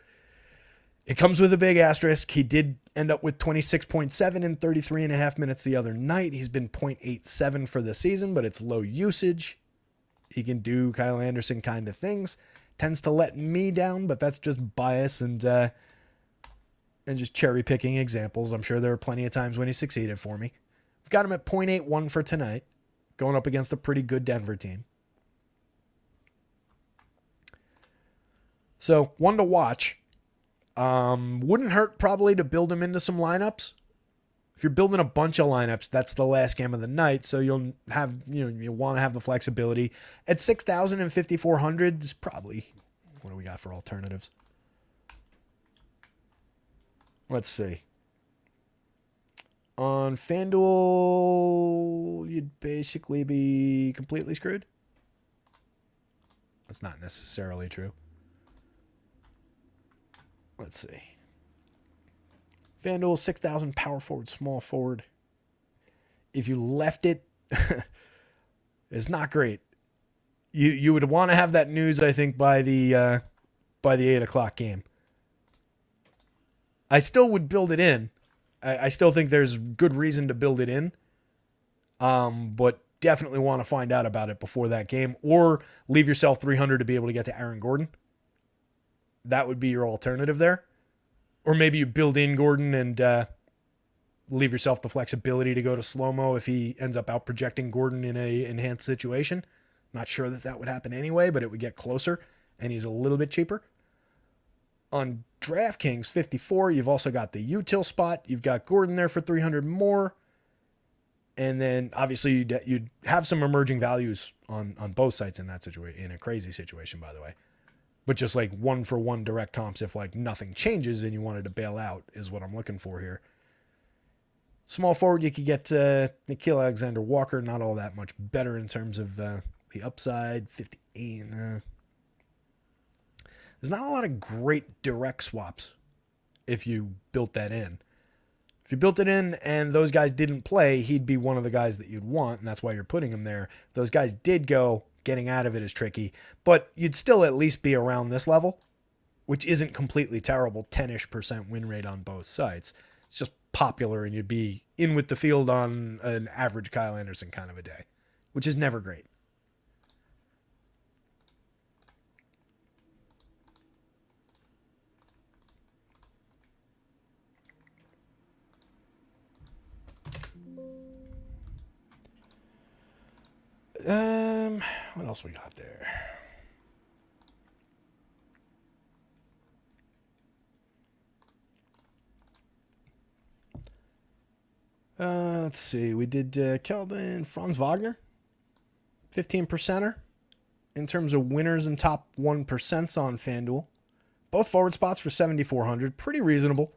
it comes with a big asterisk. He did end up with 26.7 in 33.5 minutes the other night. He's been 0.87 for the season, but it's low usage. He can do Kyle Anderson kind of things. Tends to let me down, but that's just bias and just cherry picking examples. I'm sure there are plenty of times when he succeeded for me. We've got him at 0.81 for tonight, going up against a pretty good Denver team. So one to watch. Wouldn't hurt probably to build him into some lineups. If you're building a bunch of lineups, that's the last game of the night. So you'll have, you want to have the flexibility. At 6,000 and 5,400 is probably, what do we got for alternatives? Let's see. On FanDuel, you'd basically be completely screwed. That's not necessarily true. Let's see. FanDuel, 6,000 power forward, small forward. If you left it, it's not great. You would want to have that news, I think, by the 8 o'clock game. I still would build it in. I still think there's good reason to build it in. But definitely want to find out about it before that game, or leave yourself 300 to be able to get to Aaron Gordon. That would be your alternative there. Or maybe you build in Gordon and leave yourself the flexibility to go to slow-mo if he ends up out-projecting Gordon in a enhanced situation. Not sure that would happen anyway, but it would get closer, and he's a little bit cheaper. On DraftKings 54, you've also got the util spot. You've got Gordon there for 300 more. And then, obviously, you'd have some emerging values on both sites in that situation, in a crazy situation, by the way. But just like one-for-one direct comps if like nothing changes and you wanted to bail out is what I'm looking for here. Small forward, you could get Nickeil Alexander-Walker. Not all that much better in terms of the upside. 58. There's not a lot of great direct swaps if you built that in. If you built it in and those guys didn't play, he'd be one of the guys that you'd want, and that's why you're putting him there. If those guys did go, getting out of it is tricky, but you'd still at least be around this level, which isn't completely terrible. 10-ish% win rate on both sites. It's just popular, and you'd be in with the field on an average Kyle Anderson kind of a day, which is never great. What else we got there? Let's see. We did Keldon Franz Wagner, 15%er in terms of winners and top 1% on FanDuel. Both forward spots for 7,400. Pretty reasonable.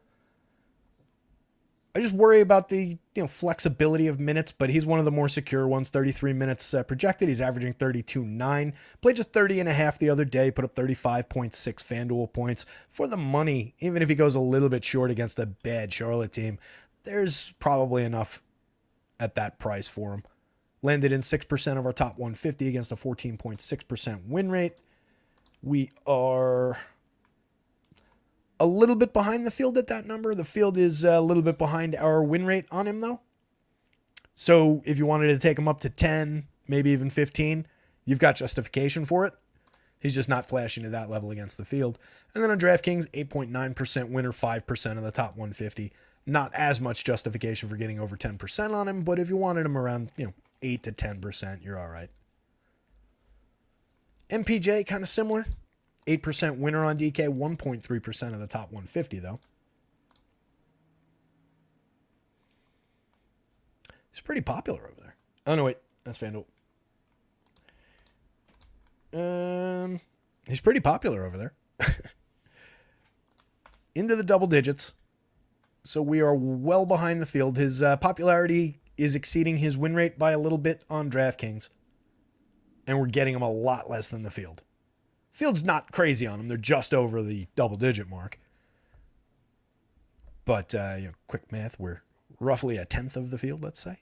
I just worry about the flexibility of minutes, but he's one of the more secure ones. 33 minutes projected. He's averaging 32.9. Played just 30.5 the other day. Put up 35.6 FanDuel points. For the money, even if he goes a little bit short against a bad Charlotte team, there's probably enough at that price for him. Landed in 6% of our top 150 against a 14.6% win rate. We are a little bit behind the field at that number. The field is a little bit behind our win rate on him, though. So if you wanted to take him up to 10, maybe even 15, you've got justification for it. He's just not flashing to that level against the field. And then on DraftKings, 8.9% winner, 5% of the top 150. Not as much justification for getting over 10% on him, but if you wanted him around 8 to 10%, you're all right. MPJ, kind of similar. 8% winner on DK, 1.3% of the top 150, though. He's pretty popular over there. Oh, no, wait. That's FanDuel. He's pretty popular over there. Into the double digits. So we are well behind the field. His popularity is exceeding his win rate by a little bit on DraftKings. And we're getting him a lot less than the field. Field's not crazy on them. They're just over the double-digit mark. But, quick math, we're roughly a tenth of the field, let's say.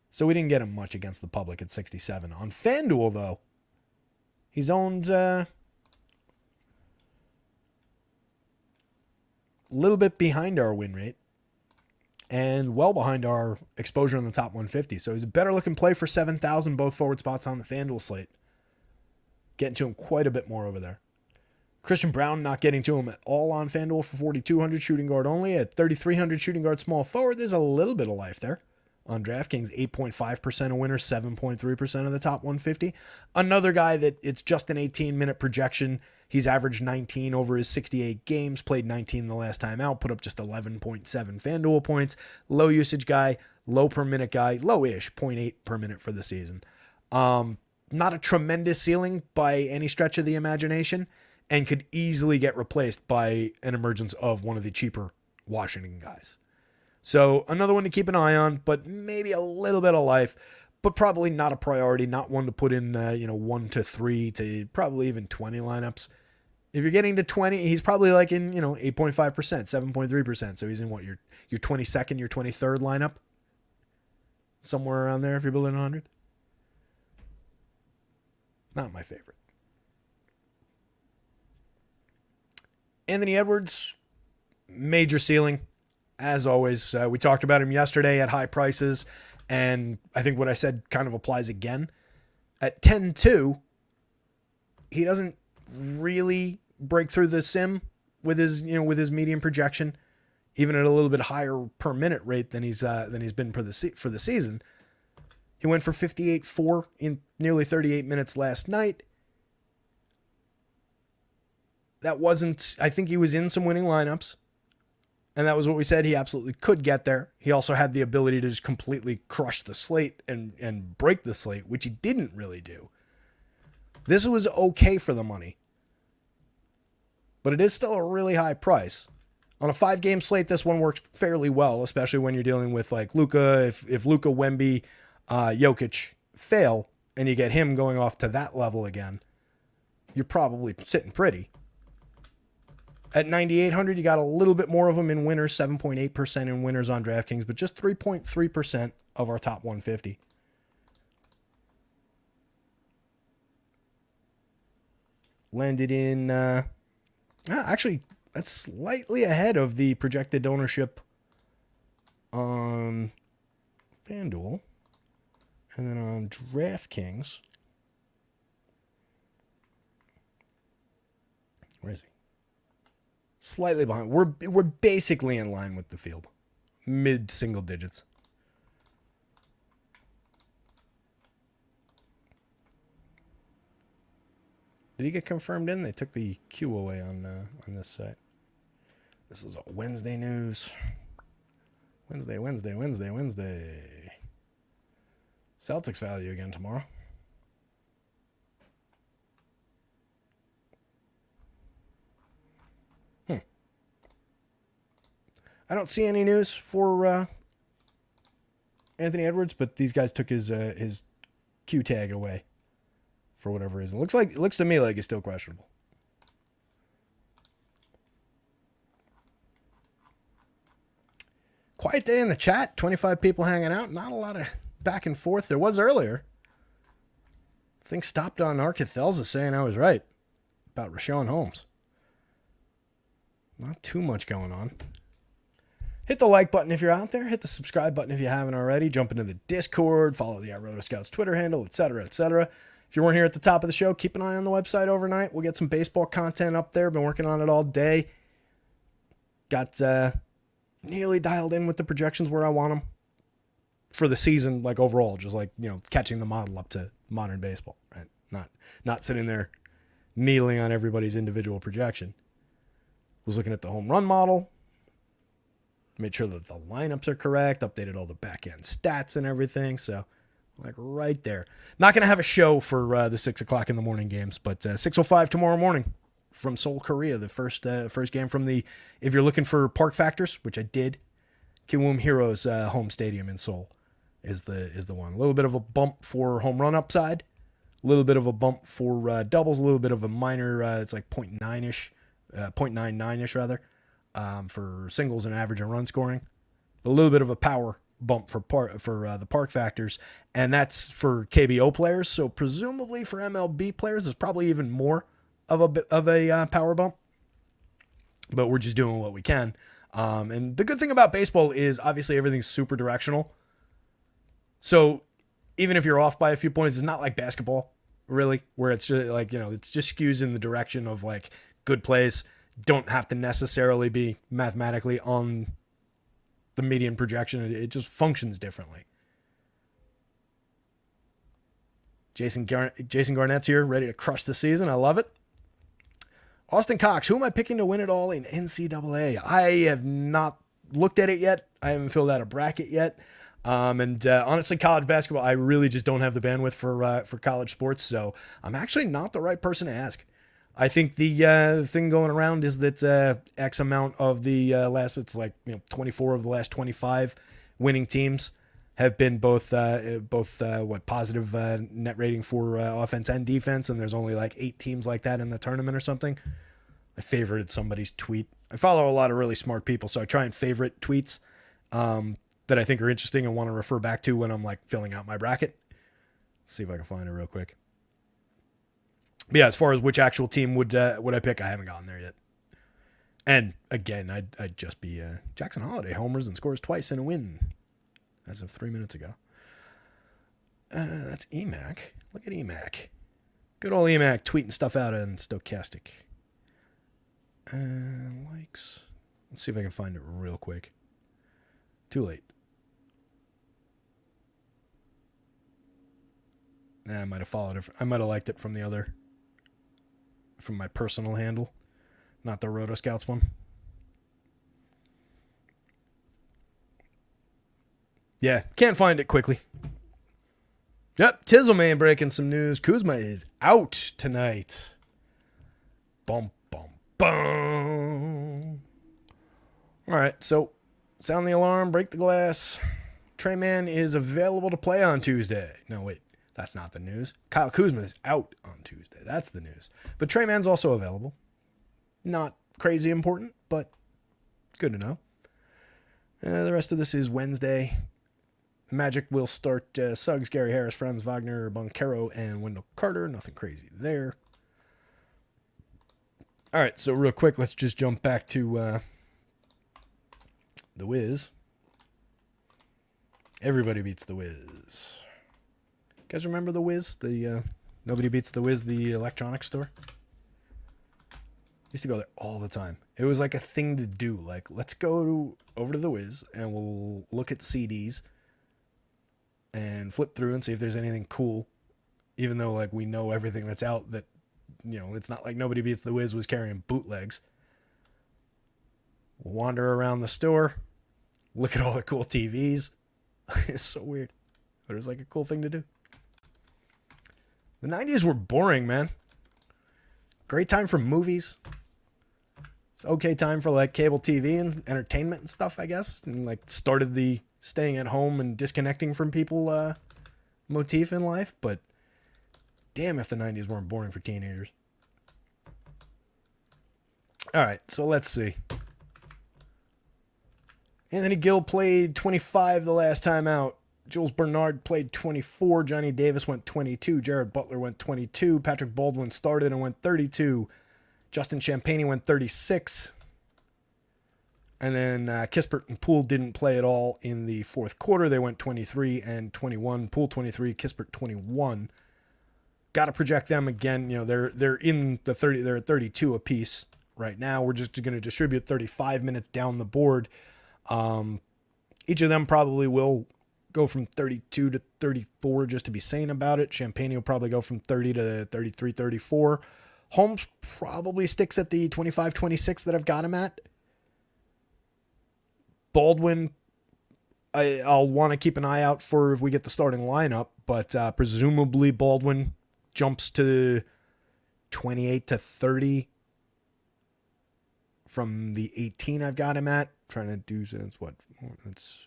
So we didn't get him much against the public at 67. On FanDuel, though, he's owned a little bit behind our win rate and well behind our exposure in the top 150. So he's a better-looking play for 7,000, both forward spots on the FanDuel slate. Getting to him quite a bit more over there. Christian Brown not getting to him at all on FanDuel for 4,200 shooting guard only. At 3,300 shooting guard small forward, there's a little bit of life there. On DraftKings, 8.5% a winner, 7.3% of the top 150. Another guy that it's just an 18-minute projection. He's averaged 19 over his 68 games, played 19 the last time out, put up just 11.7 FanDuel points. Low usage guy, low per minute guy, low-ish, 0.8 per minute for the season. Not a tremendous ceiling by any stretch of the imagination, and could easily get replaced by an emergence of one of the cheaper Washington guys. So another one to keep an eye on, but maybe a little bit of life, but probably not a priority, not one to put in 1 to 3 to probably even 20 lineups. If you're getting to 20, he's probably like in 8.5%, 7.3%. So he's in what, your 22nd, your 23rd lineup? Somewhere around there if you're building 100. Not my favorite. Anthony Edwards, major ceiling. As always, we talked about him yesterday at high prices, and I think what I said kind of applies again. At 10-2, he doesn't really break through the sim with his median projection, even at a little bit higher per minute rate than he's been for the season. He went for 58.4 in nearly 38 minutes last night. That wasn't, I think he was in some winning lineups. And that was what we said. He absolutely could get there. He also had the ability to just completely crush the slate and break the slate, which he didn't really do. This was okay for the money. But it is still a really high price. On a 5-game slate, this one works fairly well, especially when you're dealing with like Luka. If Luka, Wemby, Jokic fail, and you get him going off to that level again, you're probably sitting pretty. At 9,800, you got a little bit more of them in winners, 7.8% in winners on DraftKings, but just 3.3% of our top 150. Landed in, actually, that's slightly ahead of the projected ownership on FanDuel. And then on DraftKings, where is he? Slightly behind. We're basically in line with the field. Mid-single digits. Did he get confirmed in? They took the Q away on this site. This is Wednesday news. Wednesday. Celtics value again tomorrow. I don't see any news for Anthony Edwards, but these guys took his Q tag away for whatever reason. It looks to me like it's still questionable. Quiet day in the chat. 25 people hanging out. Not a lot of back and forth. There was earlier. Things stopped on Arcathelza saying I was right about Rashawn Holmes. Not too much going on. Hit the like button if you're out there. Hit the subscribe button if you haven't already. Jump into the Discord. Follow the rotoscouts Twitter handle, etc., etc. If you weren't here at the top of the show, keep an eye on the website overnight. We'll get some baseball content up there. Been working on it all day. Got nearly dialed in with the projections where I want them for the season, like overall, just like, catching the model up to modern baseball, right? Not sitting there kneeling on everybody's individual projection. Was looking at the home run model, made sure that the lineups are correct, updated all the back end stats and everything. So like right there. Not going to have a show for the 6 o'clock in the morning games, but 6:05 tomorrow morning from Seoul, Korea. The first game from if you're looking for park factors, which I did, Kiwoom Heroes home stadium in Seoul is the one. A little bit of a bump for home run upside, a little bit of a bump for doubles, a little bit of a minor, it's like 0.9-ish, 0.99-ish rather, for singles and average and run scoring. A little bit of a power bump for the park factors, and that's for KBO players. So presumably for MLB players, there's probably even more of a power bump. But we're just doing what we can. And the good thing about baseball is obviously everything's super directional. So even if you're off by a few points, it's not like basketball, really, where it's just like, it's just skews in the direction of like good plays. Don't have to necessarily be mathematically on the median projection. It just functions differently. Jason Garnett's here, ready to crush the season. I love it. Austin Cox, who am I picking to win it all in NCAA? I have not looked at it yet. I haven't filled out a bracket yet. And honestly, college basketball, I really just don't have the bandwidth for college sports. So I'm actually not the right person to ask. I think the thing going around is that X amount of the last, it's like 24 of the last 25 winning teams have been both positive net rating for offense and defense, and there's only like 8 teams like that in the tournament or something. I favorited somebody's tweet. I follow a lot of really smart people, so I try and favorite tweets that I think are interesting and want to refer back to when I'm like filling out my bracket. Let's see if I can find it real quick. But yeah, as far as which actual team would I pick, I haven't gotten there yet. And again, I'd just be Jackson Holiday homers and scores twice in a win as of 3 minutes ago. That's EMAC. Look at EMAC. Good old EMAC tweeting stuff out in Stochastic. Likes. Let's see if I can find it real quick. Too late. I might have followed it. I might have liked it from my personal handle, not the rotoscouts one. Yeah, can't find it quickly. Yep, Tizzleman breaking some news. Kuzma is out tonight. Bum, bum, bum. All right, so sound the alarm, break the glass. Trey Mann is available to play on Tuesday. No, wait, that's not the news. Kyle Kuzma is out on Tuesday. That's the news. But Trey Mann's also available. Not crazy important, but good to know. The rest of this is Wednesday. The Magic will start Suggs, Gary Harris, Franz Wagner, Boncaro, and Wendell Carter. Nothing crazy there. All right, so real quick, let's just jump back to The Wiz. Everybody beats The Wiz. You guys remember The Wiz? The Nobody Beats The Wiz, the electronics store? Used to go there all the time. It was like a thing to do. Like, let's go over to The Wiz and we'll look at CDs and flip through and see if there's anything cool. Even though, like, we know everything that's out, that, it's not like Nobody Beats The Wiz was carrying bootlegs. We'll wander around the store, look at all the cool TVs. It's so weird, but it was like a cool thing to do. The 90s were boring, man. Great time for movies. It's okay time for like cable TV and entertainment and stuff, I guess. And like started the staying at home and disconnecting from people motif in life. But damn if the 90s weren't boring for teenagers. All right, so let's see. Anthony Gill played 25 the last time out. Jules Bernard played 24. Johnny Davis went 22. Jared Butler went 22. Patrick Baldwin started and went 32. Justin Champagnie went 36. And then Kispert and Poole didn't play at all in the fourth quarter. They went 23 and 21. Poole 23, Kispert 21. Got to project them again. You know, they're in the 30. They're at 32 apiece right now. We're just going to distribute 35 minutes down the board. Each of them probably will go from 32 to 34 just to be sane about it. Champagnie will probably go from 30 to 33, 34. Holmes probably sticks at the 25, 26 that I've got him at. Baldwin, I'll want to keep an eye out for if we get the starting lineup, but presumably Baldwin jumps to 28 to 30 from the 18 I've got him at. Trying to do since what? It's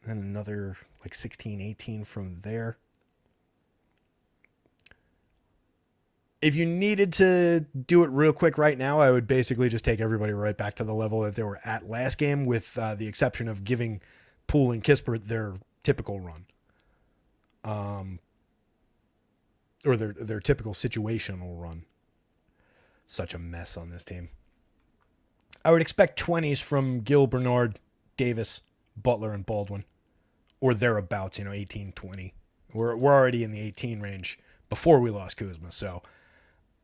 and another like 16, 18 from there. If you needed to do it real quick right now, I would basically just take everybody right back to the level that they were at last game, with the exception of giving Poole and Kispert their typical run. Or their typical situational run. Such a mess on this team. I would expect 20s from Gill, Bernard, Davis, Butler, and Baldwin. Or thereabouts, 18, 20. We're already in the 18 range before we lost Kuzma, so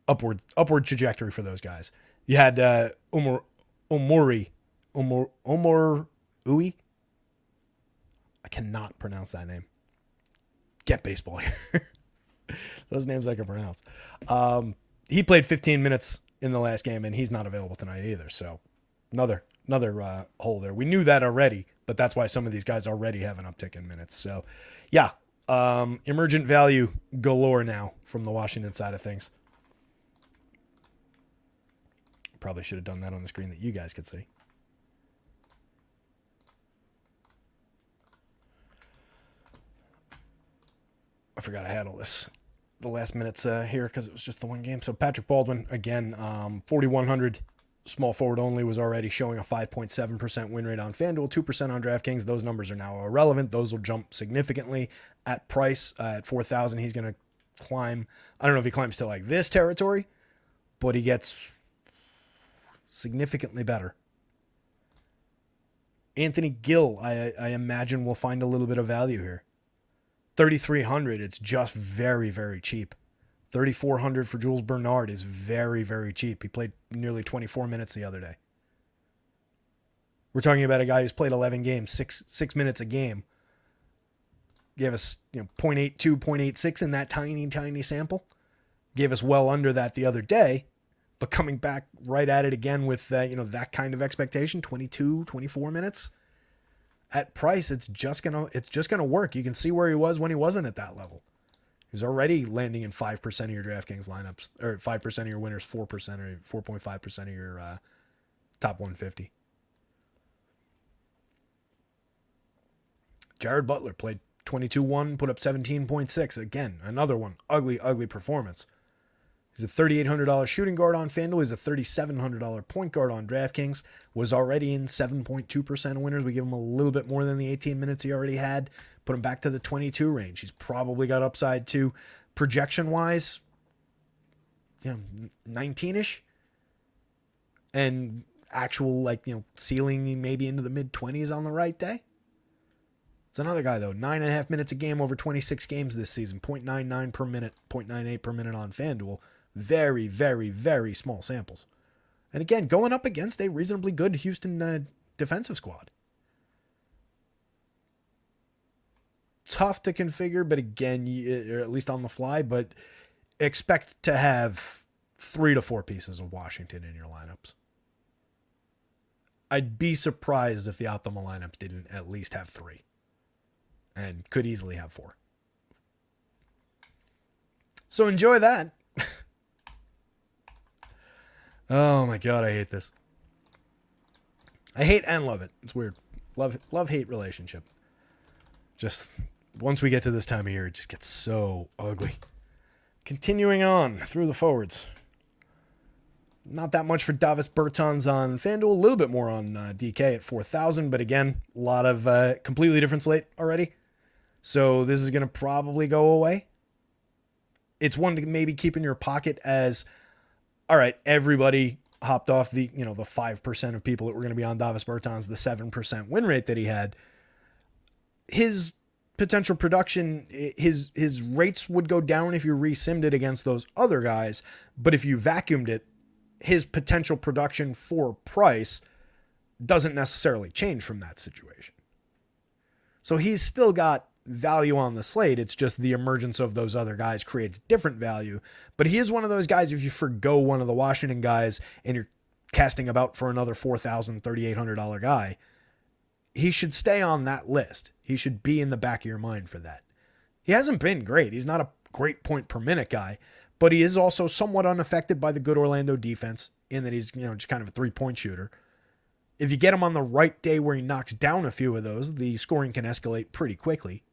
upward trajectory for those guys. You had Omar Ui. I cannot pronounce that name. Get baseball here. Those names I can pronounce. He played 15 minutes in the last game, and he's not available tonight either. So another hole there. We knew that already, but that's why some of these guys already have an uptick in minutes. So, yeah, emergent value galore now from the Washington side of things. Probably should have done that on the screen that you guys could see. I forgot I had all this. The last minutes here because it was just the one game. So Patrick Baldwin, again, 4,100 small forward only, was already showing a 5.7% win rate on FanDuel, 2% on DraftKings. Those numbers are now irrelevant. Those will jump significantly at price. At 4,000, he's going to climb. I don't know if he climbs to like this territory, but he gets significantly better. Anthony Gill, I imagine, will find a little bit of value here. 3,300, it's just very, very cheap. 3,400 for Jules Bernard is very, very cheap. He played nearly 24 minutes the other day. We're talking about a guy who's played 11 games, six minutes a game. Gave us 0.82, 0.86 in that tiny, tiny sample. Gave us well under that the other day, but coming back right at it again with that kind of expectation, 22, 24 minutes. At price, it's just gonna work. You can see where he was when he wasn't at that level. He's already landing in 5% of your DraftKings lineups, or 5% of your winners, 4% or 4.5% of your top 150. Jared Butler played 22-1, put up 17.6. Again, another one. Ugly, ugly performance. He's a $3,800 shooting guard on FanDuel. He's a $3,700 point guard on DraftKings. Was already in 7.2% of winners. We give him a little bit more than the 18 minutes he already had. Put him back to the 22 range. He's probably got upside too. Projection-wise, 19-ish. And actual, ceiling maybe into the mid-20s on the right day. It's another guy, though. 9.5 minutes a game over 26 games this season. 0.99 per minute, 0.98 per minute on FanDuel. Very, very, very small samples. And again, going up against a reasonably good Houston defensive squad. Tough to configure, but again, or at least on the fly, but expect to have 3 to 4 pieces of Washington in your lineups. I'd be surprised if the optimal lineups didn't at least have 3. And could easily have 4. So enjoy that. Oh my God, I hate this. I hate and love it. It's weird. Love-hate relationship. Just once we get to this time of year, it just gets so ugly. Continuing on through the forwards. Not that much for Davis Bertans on FanDuel. A little bit more on DK at 4,000. But again, a lot of completely different slate already. So this is going to probably go away. It's one to maybe keep in your pocket as, all right, everybody hopped off the 5% of people that were going to be on Davis Bertans, the 7% win rate that he had. His potential production, his rates would go down if you resimmed it against those other guys. But if you vacuumed it, his potential production for price doesn't necessarily change from that situation. So he's still got value on the slate. It's just the emergence of those other guys creates different value. But he is one of those guys, if you forgo one of the Washington guys and you're casting about for another $4,000, $3,800 guy, he should stay on that list. He should be in the back of your mind for that. He hasn't been great. He's not a great point per minute guy, but he is also somewhat unaffected by the good Orlando defense in that he's, just kind of a 3-point shooter. If you get him on the right day where he knocks down a few of those, the scoring can escalate pretty quickly.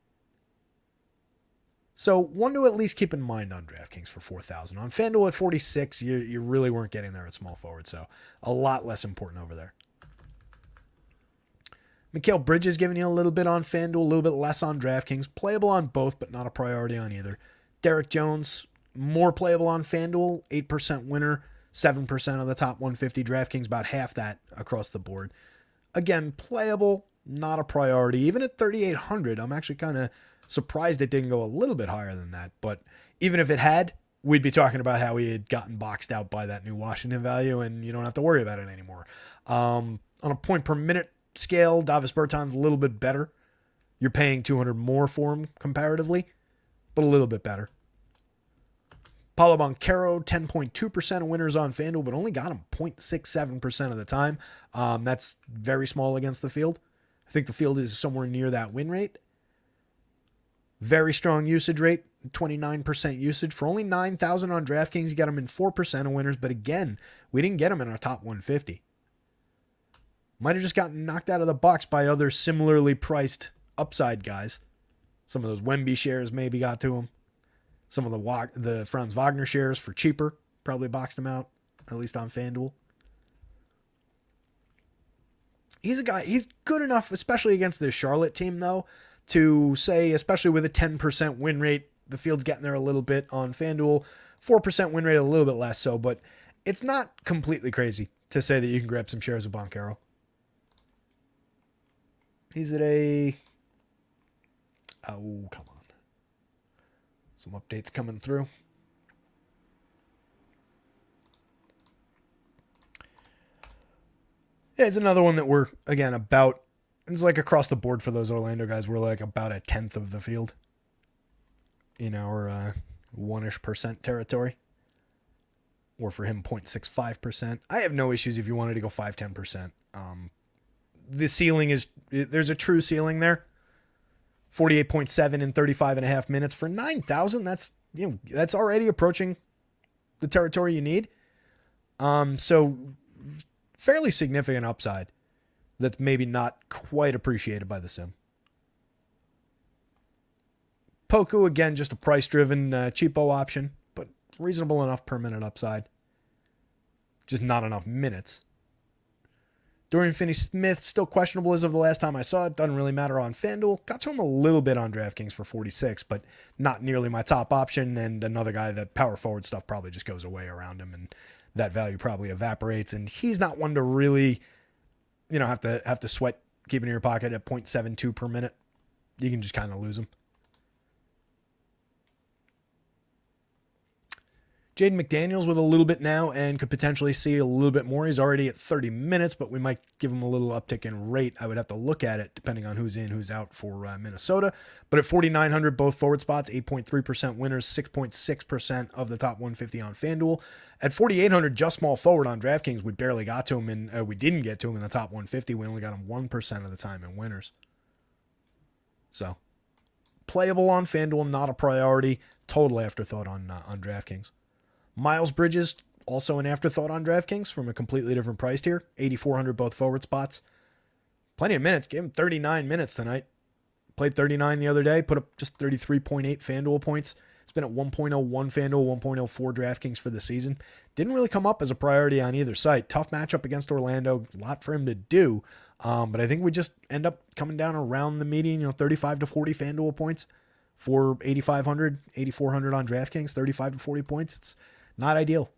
So one to at least keep in mind on DraftKings for 4,000. On FanDuel at 46, you really weren't getting there at small forward, so a lot less important over there. Mikal Bridges giving you a little bit on FanDuel, a little bit less on DraftKings. Playable on both, but not a priority on either. Derek Jones, more playable on FanDuel, 8% winner, 7% of the top 150. DraftKings, about half that across the board. Again, playable, not a priority. Even at 3,800, I'm actually kind of surprised it didn't go a little bit higher than that. But even if it had, we'd be talking about how he had gotten boxed out by that new Washington value, and you don't have to worry about it anymore. On a point per minute scale, Davis Bertans a little bit better. You're paying 200 more for him comparatively, but a little bit better. Paulo Banchero, 10.2% of winners on FanDuel, but only got him 0.67% of the time. That's very small against the field. I think the field is somewhere near that win rate. Very strong usage rate, 29% usage. For only 9,000 on DraftKings, you got him in 4% of winners. But again, we didn't get him in our top 150. Might have just gotten knocked out of the box by other similarly priced upside guys. Some of those Wemby shares maybe got to him. Some of the Franz Wagner shares for cheaper probably boxed him out, at least on FanDuel. He's a guy, he's good enough, especially against this Charlotte team, though, to say, especially with a 10% win rate, the field's getting there a little bit on FanDuel. 4% win rate, a little bit less so, but it's not completely crazy to say that you can grab some shares of Banchero. He's at a... Oh, come on. Some updates coming through. Yeah, it's another one that we're, again, about... It's like across the board for those Orlando guys. We're like about a tenth of the field in our 1-ish% territory. Or for him, 0.65%. I have no issues if you wanted to go 5-10%. The ceiling is, there's a true ceiling there. 48.7 in 35.5 minutes for 9,000. That's already approaching the territory you need. So fairly significant upside that's maybe not quite appreciated by the sim. Poku, again, just a price-driven cheapo option, but reasonable enough per minute upside. Just not enough minutes. Dorian Finney-Smith, still questionable as of the last time I saw it. Doesn't really matter on FanDuel. Got to him a little bit on DraftKings for 46, but not nearly my top option. And another guy that power forward stuff probably just goes away around him, and that value probably evaporates. And he's not one to really, have to sweat keeping in your pocket at 0.72 per minute. You can just kind of lose him. Jaden McDaniels with a little bit now and could potentially see a little bit more. He's already at 30 minutes, but we might give him a little uptick in rate. I would have to look at it depending on who's in, who's out for Minnesota. But at 4,900, both forward spots, 8.3% winners, 6.6% of the top 150 on FanDuel. At 4,800, just small forward on DraftKings, we barely got to him, and we didn't get to him in the top 150. We only got him 1% of the time in winners. So, playable on FanDuel, not a priority. total afterthought on DraftKings. Miles Bridges, also an afterthought on DraftKings from a completely different price tier. 8,400 both forward spots. Plenty of minutes. Gave him 39 minutes tonight. Played 39 the other day. Put up just 33.8 FanDuel points. It's been at 1.01 FanDuel, 1.04 DraftKings for the season. Didn't really come up as a priority on either site. Tough matchup against Orlando. A lot for him to do. But I think we just end up coming down around the median, 35 to 40 FanDuel points for 8,500, 8,400 on DraftKings, 35 to 40 points. It's not ideal.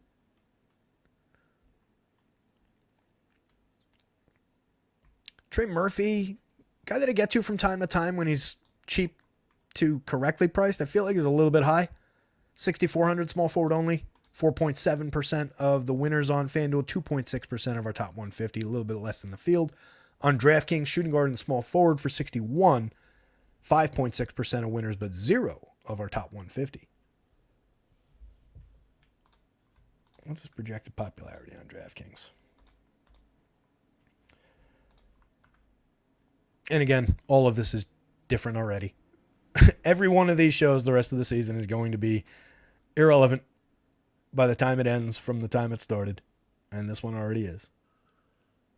Trey Murphy, guy that I get to from time to time when he's cheap to correctly priced. I feel like he's a little bit high. 6,400 small forward only. 4.7% of the winners on FanDuel. 2.6% of our top 150. A little bit less than the field. On DraftKings, shooting guard and small forward for 61. 5.6% of winners, but 0 of our top 150. What's his projected popularity on DraftKings? And again, all of this is different already. Every one of these shows the rest of the season is going to be irrelevant by the time it ends from the time it started. And this one already is.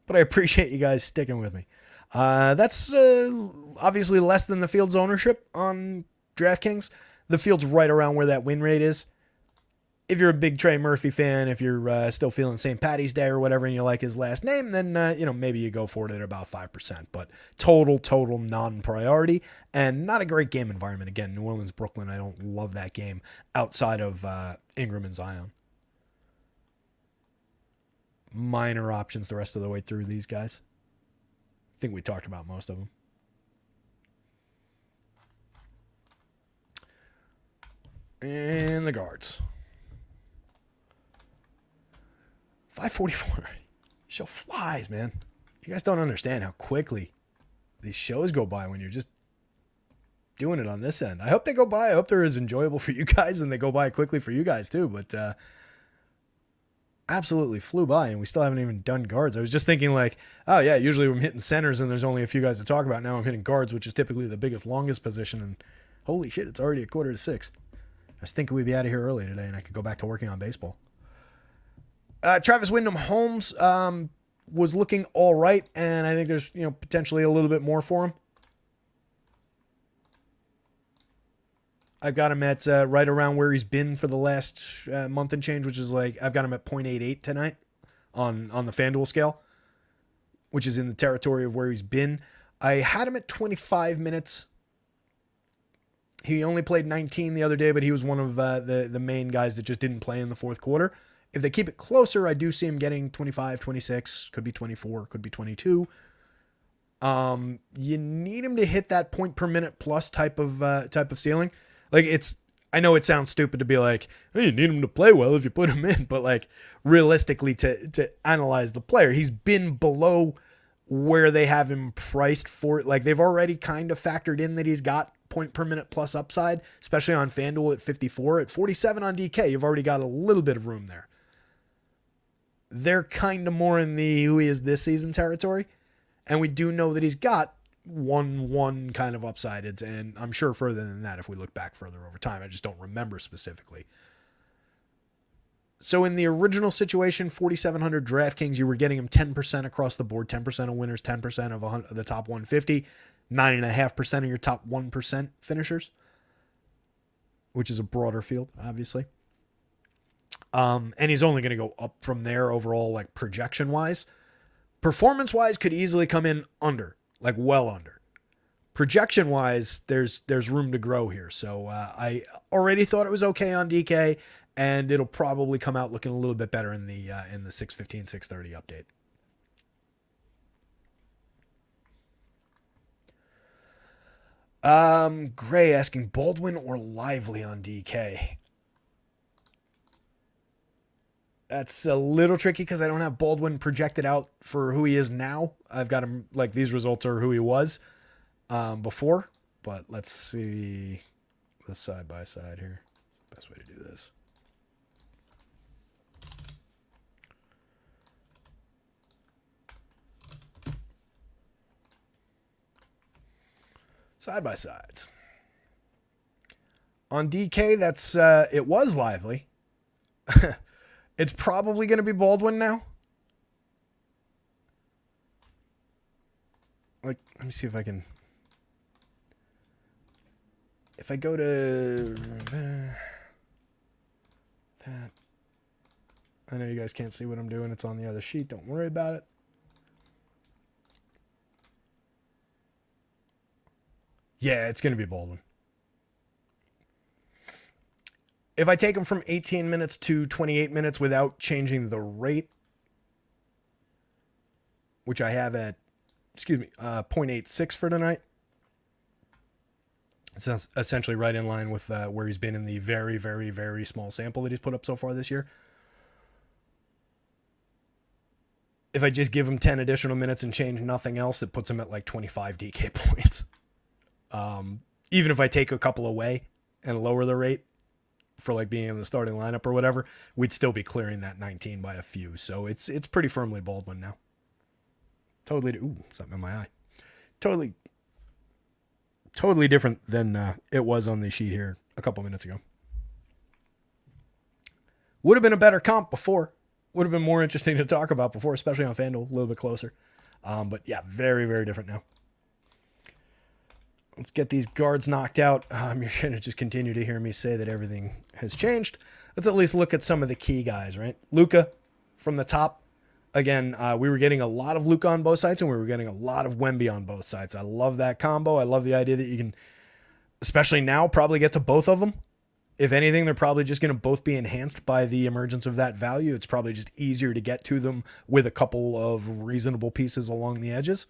But I appreciate you guys sticking with me. That's obviously less than the field's ownership on DraftKings. The field's right around where that win rate is. If you're a big Trey Murphy fan, if you're still feeling St. Patty's Day or whatever and you like his last name, then maybe you go for it at about 5%. But total non-priority and not a great game environment. Again, New Orleans, Brooklyn, I don't love that game outside of Ingram and Zion. Minor options the rest of the way through these guys. I think we talked about most of them. And the guards. 544. Show flies, man. You guys don't understand how quickly these shows go by when you're just doing it on this end. I hope they go by. I hope they're as enjoyable for you guys and they go by quickly for you guys too. But absolutely flew by and we still haven't even done guards. I was just thinking like, oh yeah, usually I'm hitting centers and there's only a few guys to talk about. Now I'm hitting guards, which is typically the biggest, longest position. And holy shit, it's already 5:45. I was thinking we'd be out of here early today and I could go back to working on baseball. Travis Wyndham Holmes was looking all right, and I think there's potentially a little bit more for him. I've got him at right around where he's been for the last month and change, which is like I've got him at 0.88 tonight on the FanDuel scale, which is in the territory of where he's been. I had him at 25 minutes. He only played 19 the other day, but he was one of the main guys that just didn't play in the fourth quarter. If they keep it closer, I do see him getting 25, 26, could be 24, could be 22. You need him to hit that point per minute plus type of ceiling. Like I know it sounds stupid to be like, hey, you need him to play well if you put him in, but like realistically to analyze the player, he's been below where they have him priced for. Like they've already kind of factored in that he's got point per minute plus upside, especially on FanDuel at 54. At 47 on DK, you've already got a little bit of room there. They're kind of more in the who he is this season territory. And we do know that he's got one kind of upside. And I'm sure further than that if we look back further over time. I just don't remember specifically. So in the original situation, 4,700 DraftKings, you were getting him 10% across the board, 10% of winners, 10% of the top 150, 9.5% of your top 1% finishers, which is a broader field, obviously. And he's only going to go up from there overall, like projection wise. Performance wise, could easily come in under, like well under. Projection wise, there's room to grow here. So I already thought it was okay on DK, and it'll probably come out looking a little bit better in the 6:15, 6:30 update. Gray asking Baldwin or Lively on DK. That's a little tricky because I don't have Baldwin projected out for who he is now. I've got him like these results are who he was before. But let's see the side by side here. It's the best way to do this. Side by sides. On DK, that's it was lively. It's probably going to be Baldwin now. Like, let me see if I can. If I go to that, I know you guys can't see what I'm doing. It's on the other sheet. Don't worry about it. Yeah, it's going to be Baldwin. If I take him from 18 minutes to 28 minutes without changing the rate, which I have at, 0.86 for tonight, it's essentially right in line with where he's been in the very, very, very small sample that he's put up so far this year. If I just give him 10 additional minutes and change nothing else, it puts him at like 25 DK points. Even if I take a couple away and lower the rate for like being in the starting lineup or whatever, we'd still be clearing that 19 by a few. So it's pretty firmly Baldwin now. Totally. Ooh, something in my eye. Totally different than it was on the sheet here a couple minutes ago. Would have been a better comp before. Would have been more interesting to talk about before, especially on FanDuel, a little bit closer. But yeah, very, very different now. Let's get these guards knocked out. You're going to just continue to hear me say that everything has changed. Let's at least look at some of the key guys, right? Luka from the top. Again, we were getting a lot of Luka on both sides, and we were getting a lot of Wemby on both sides. I love that combo. I love the idea that you can, especially now, probably get to both of them. If anything, they're probably just going to both be enhanced by the emergence of that value. It's probably just easier to get to them with a couple of reasonable pieces along the edges.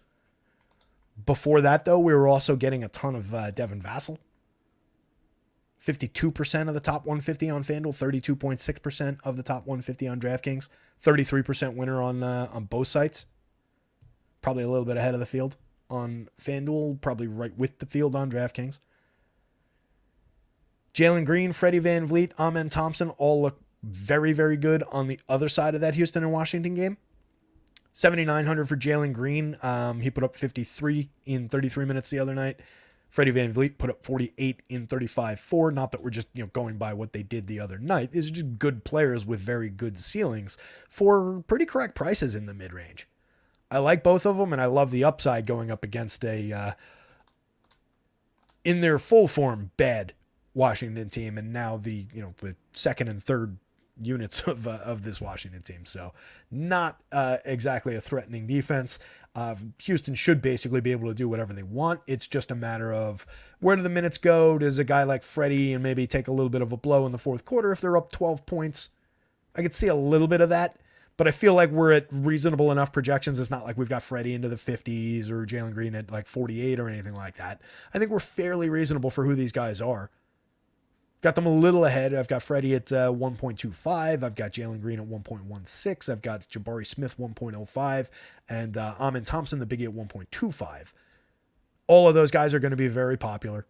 Before that, though, we were also getting a ton of Devin Vassell. 52% of the top 150 on FanDuel, 32.6% of the top 150 on DraftKings, 33% winner on both sites. Probably a little bit ahead of the field on FanDuel, probably right with the field on DraftKings. Jalen Green, Freddie VanVleet, Amen Thompson all look very, very good on the other side of that Houston and Washington game. 7,900 for Jalen Green. He put up 53 in 33 minutes the other night. Freddie VanVleet put up 48 in 35-4. Not that we're just going by what they did the other night. These are just good players with very good ceilings for pretty correct prices in the mid-range. I like both of them, and I love the upside going up against a, in their full form, bad Washington team, and now the second and third units of this Washington team. So not exactly a threatening defense. Houston should basically be able to do whatever they want. It's just a matter of where do the minutes go? Does a guy like Freddie and maybe take a little bit of a blow in the fourth quarter if they're up 12 points? I could see a little bit of that, but I feel like we're at reasonable enough projections. It's not like we've got Freddie into the 50s or Jalen Green at like 48 or anything like that. I think we're fairly reasonable for who these guys are. Got them a little ahead. I've got Freddie at 1.25. I've got Jalen Green at 1.16. I've got Jabari Smith 1.05. And Amen Thompson, the biggie, at 1.25. All of those guys are going to be very popular.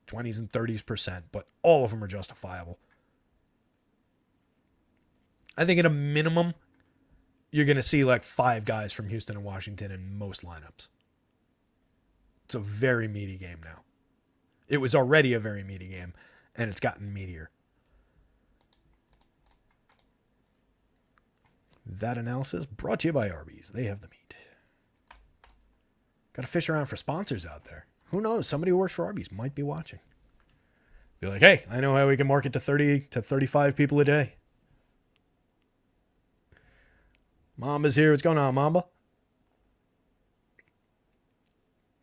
20s and 30s%, but all of them are justifiable. I think at a minimum, you're going to see like 5 guys from Houston and Washington in most lineups. It's a very meaty game now. It was already a very meaty game, and it's gotten meatier. That analysis brought to you by Arby's. They have the meat. Got to fish around for sponsors out there. Who knows? Somebody who works for Arby's might be watching. Be like, hey, I know how we can market to 30 to 35 people a day. Mamba's here. What's going on, Mamba?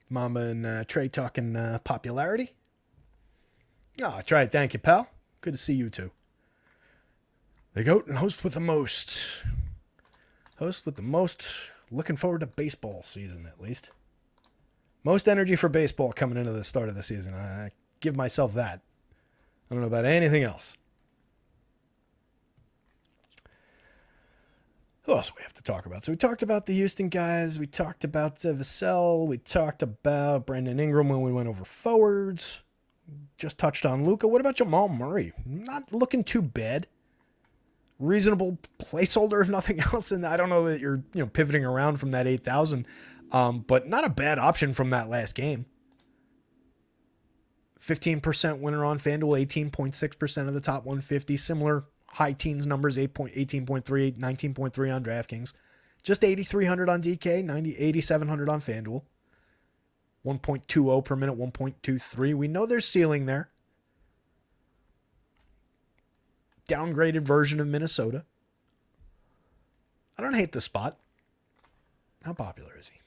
Mamba and Trey talking popularity. Oh, I tried. Thank you, pal. Good to see you too. The GOAT and host with the most. Host with the most. Looking forward to baseball season, at least. Most energy for baseball coming into the start of the season. I give myself that. I don't know about anything else. Who else do we have to talk about? So we talked about the Houston guys. We talked about Vassell. We talked about Brandon Ingram when we went over forwards. Just touched on Luka. What about Jamal Murray? Not looking too bad. Reasonable placeholder, if nothing else. And I don't know that you're pivoting around from that 8,000, but not a bad option from that last game. 15% winner on FanDuel, 18.6% of the top 150. Similar high teens numbers, 18.3, 19.3 on DraftKings. Just 8,300 on DK, 8,700 on FanDuel. 1.20 per minute, 1.23. We know there's ceiling there. Downgraded version of Minnesota. I don't hate the spot. How popular is he?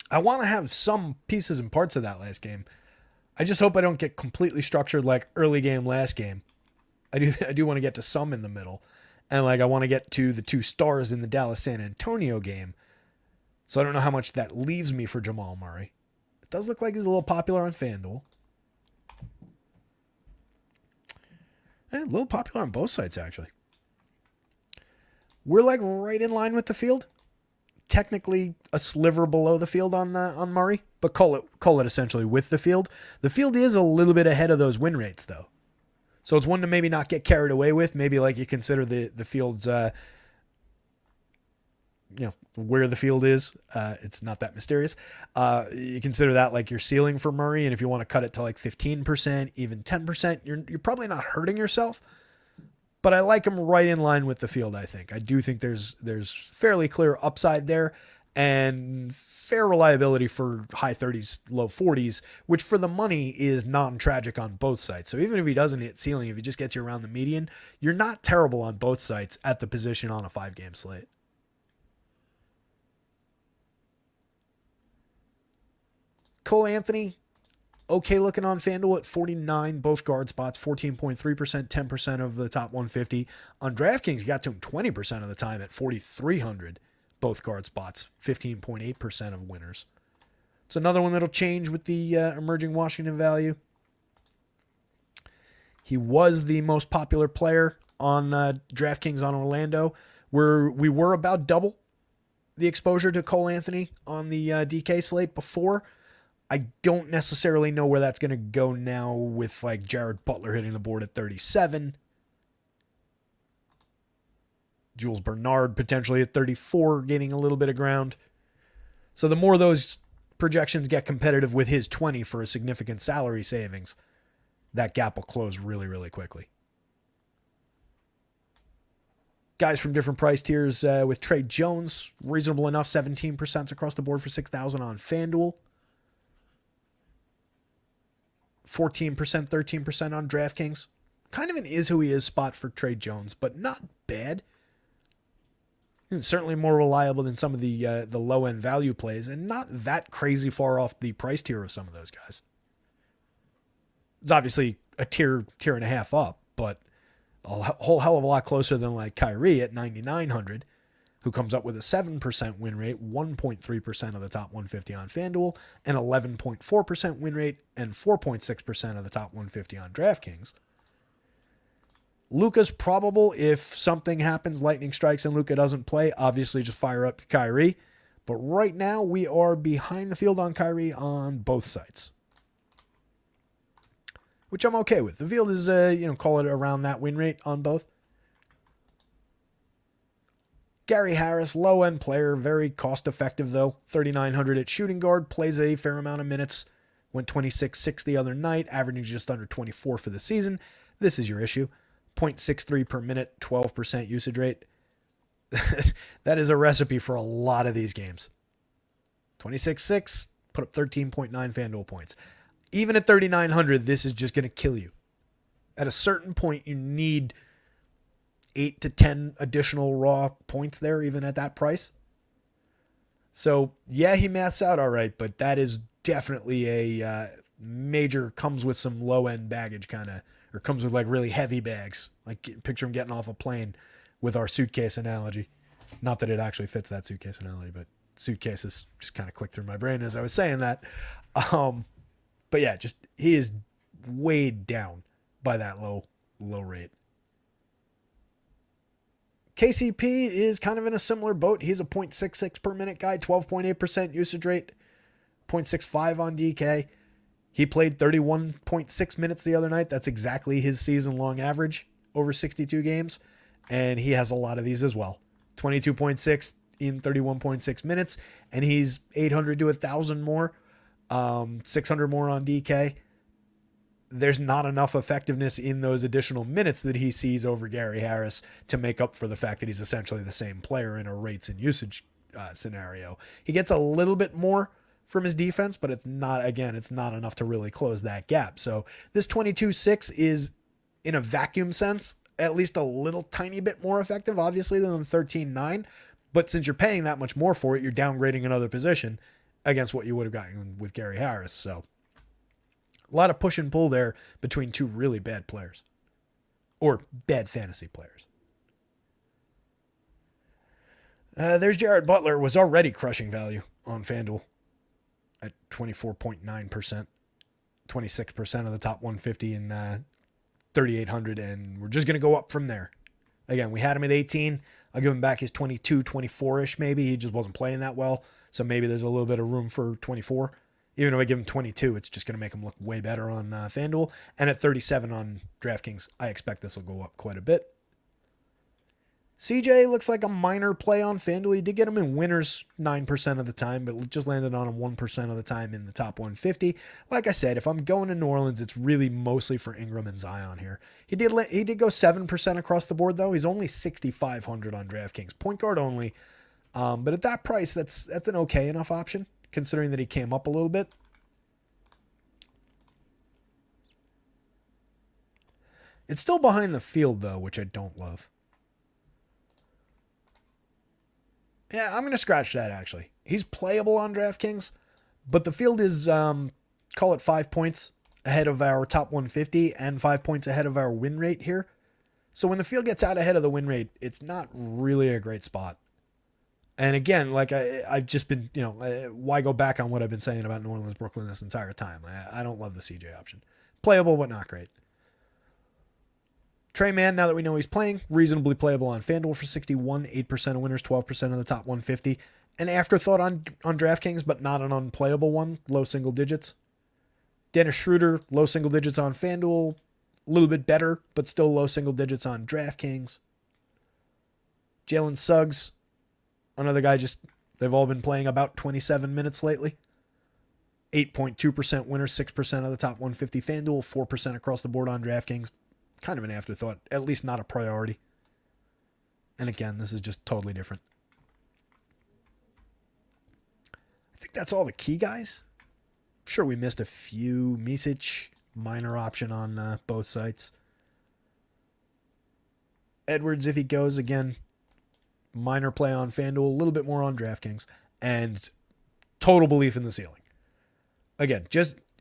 I want to have some pieces and parts of that last game. I just hope I don't get completely structured like early game last game. I do want to get to some in the middle. And like I want to get to the 2 stars in the Dallas San Antonio game. So I don't know how much that leaves me for Jamal Murray. It does look like he's a little popular on FanDuel. A little popular on both sites, actually. We're like right in line with the field. Technically a sliver below the field on Murray, but call it essentially with the field. The field is a little bit ahead of those win rates, though. So it's one to maybe not get carried away with. Maybe like you consider the field's, where the field is. It's not that mysterious. You consider that like your ceiling for Murray. And if you want to cut it to like 15%, even 10%, you're probably not hurting yourself. But I like him right in line with the field, I think. I do think there's fairly clear upside there and fair reliability for high 30s, low 40s, which for the money is non-tragic on both sides. So even if he doesn't hit ceiling, if he just gets you around the median, you're not terrible on both sides at the position on a 5-game slate. Cole Anthony, okay looking on FanDuel at 49, both guard spots, 14.3%, 10% of the top 150. On DraftKings, you got to him 20% of the time at 4,300, both guard spots, 15.8% of winners. It's another one that'll change with the emerging Washington value. He was the most popular player on DraftKings on Orlando, where we were about double the exposure to Cole Anthony on the DK slate before. I don't necessarily know where that's going to go now with like Jared Butler hitting the board at 37. Jules Bernard potentially at 34, gaining a little bit of ground. So the more those projections get competitive with his 20 for a significant salary savings, that gap will close really, really quickly. Guys from different price tiers with Trey Jones, reasonable enough, 17% across the board for 6,000 on FanDuel. 14%, 13% on DraftKings. Kind of an is who he is spot for Trey Jones, but not bad. It's certainly more reliable than some of the low-end value plays, and not that crazy far off the price tier of some of those guys. It's obviously a tier and a half up, but a whole hell of a lot closer than like Kyrie at 9,900, who comes up with a 7% win rate, 1.3% of the top 150 on FanDuel, and 11.4% win rate, and 4.6% of the top 150 on DraftKings. Luka's probable if something happens, lightning strikes, and Luka doesn't play. Obviously, just fire up Kyrie. But right now, we are behind the field on Kyrie on both sides, which I'm okay with. The field is, call it around that win rate on both. Gary Harris, low-end player, very cost-effective, though. 3,900 at shooting guard, plays a fair amount of minutes. Went 26-6 the other night, averaging just under 24 for the season. This is your issue. 0.63 per minute, 12% usage rate. That is a recipe for a lot of these games. 26-6, put up 13.9 FanDuel points. Even at 3,900, this is just going to kill you. At a certain point, you need 8 to 10 additional raw points there, even at that price. So, yeah, he maths out all right, but that is definitely a major, comes with some low-end baggage kind of, or comes with like really heavy bags. Like picture him getting off a plane with our suitcase analogy. Not that it actually fits that suitcase analogy, but suitcases just kind of clicked through my brain as I was saying that. But yeah, just he is weighed down by that low rate. KCP is kind of in a similar boat. He's a 0.66 per minute guy, 12.8% usage rate, 0.65 on DK. He played 31.6 minutes the other night. That's exactly his season-long average over 62 games. And he has a lot of these as well. 22.6 in 31.6 minutes. And he's 800 to 1,000 more 600 more on DK. There's not enough effectiveness in those additional minutes that he sees over Gary Harris to make up for the fact that he's essentially the same player in a rates and usage scenario. He gets a little bit more from his defense, but it's not enough to really close that gap. So this 22-6 is, in a vacuum sense, at least a little tiny bit more effective, obviously, than the 13-9. But since you're paying that much more for it, you're downgrading another position against what you would have gotten with Gary Harris. So a lot of push and pull there between two really bad players, or bad fantasy players. There's Jared Butler, was already crushing value on FanDuel at 24.9%, 26% of the top 150 in 3,800, and we're just going to go up from there. Again, we had him at 18. I'll give him back his 22, 24-ish maybe. He just wasn't playing that well, so maybe there's a little bit of room for 24. Even if I give him 22, it's just going to make him look way better on FanDuel. And at 37 on DraftKings, I expect this will go up quite a bit. CJ looks like a minor play on FanDuel. You did get him in winners 9% of the time, but just landed on him 1% of the time in the top 150. Like I said, if I'm going to New Orleans, it's really mostly for Ingram and Zion here. He did go 7% across the board, though. He's only 6,500 on DraftKings. Point guard only. But at that price, that's an okay enough option, considering that he came up a little bit. It's still behind the field, though, which I don't love. Yeah, I'm going to scratch that, actually. He's playable on DraftKings, but the field is, call it 5 points ahead of our top 150 and 5 points ahead of our win rate here. So when the field gets out ahead of the win rate, it's not really a great spot. And again, like I've just been, why go back on what I've been saying about New Orleans, Brooklyn this entire time? I don't love the CJ option. Playable, but not great. Trey Mann, now that we know he's playing, reasonably playable on FanDuel for 61, 8% of winners, 12% of the top 150. An afterthought on DraftKings, but not an unplayable one, low single digits. Dennis Schroeder, low single digits on FanDuel, a little bit better, but still low single digits on DraftKings. Jalen Suggs, another guy they've all been playing about 27 minutes lately. 8.2% winners, 6% of the top 150 FanDuel, 4% across the board on DraftKings. Kind of an afterthought, at least not a priority. And again, this is just totally different. I think that's all the key guys. I'm sure we missed a few. Misic, minor option on both sites. Edwards, if he goes, again, minor play on FanDuel, a little bit more on DraftKings, and total belief in the ceiling. Again,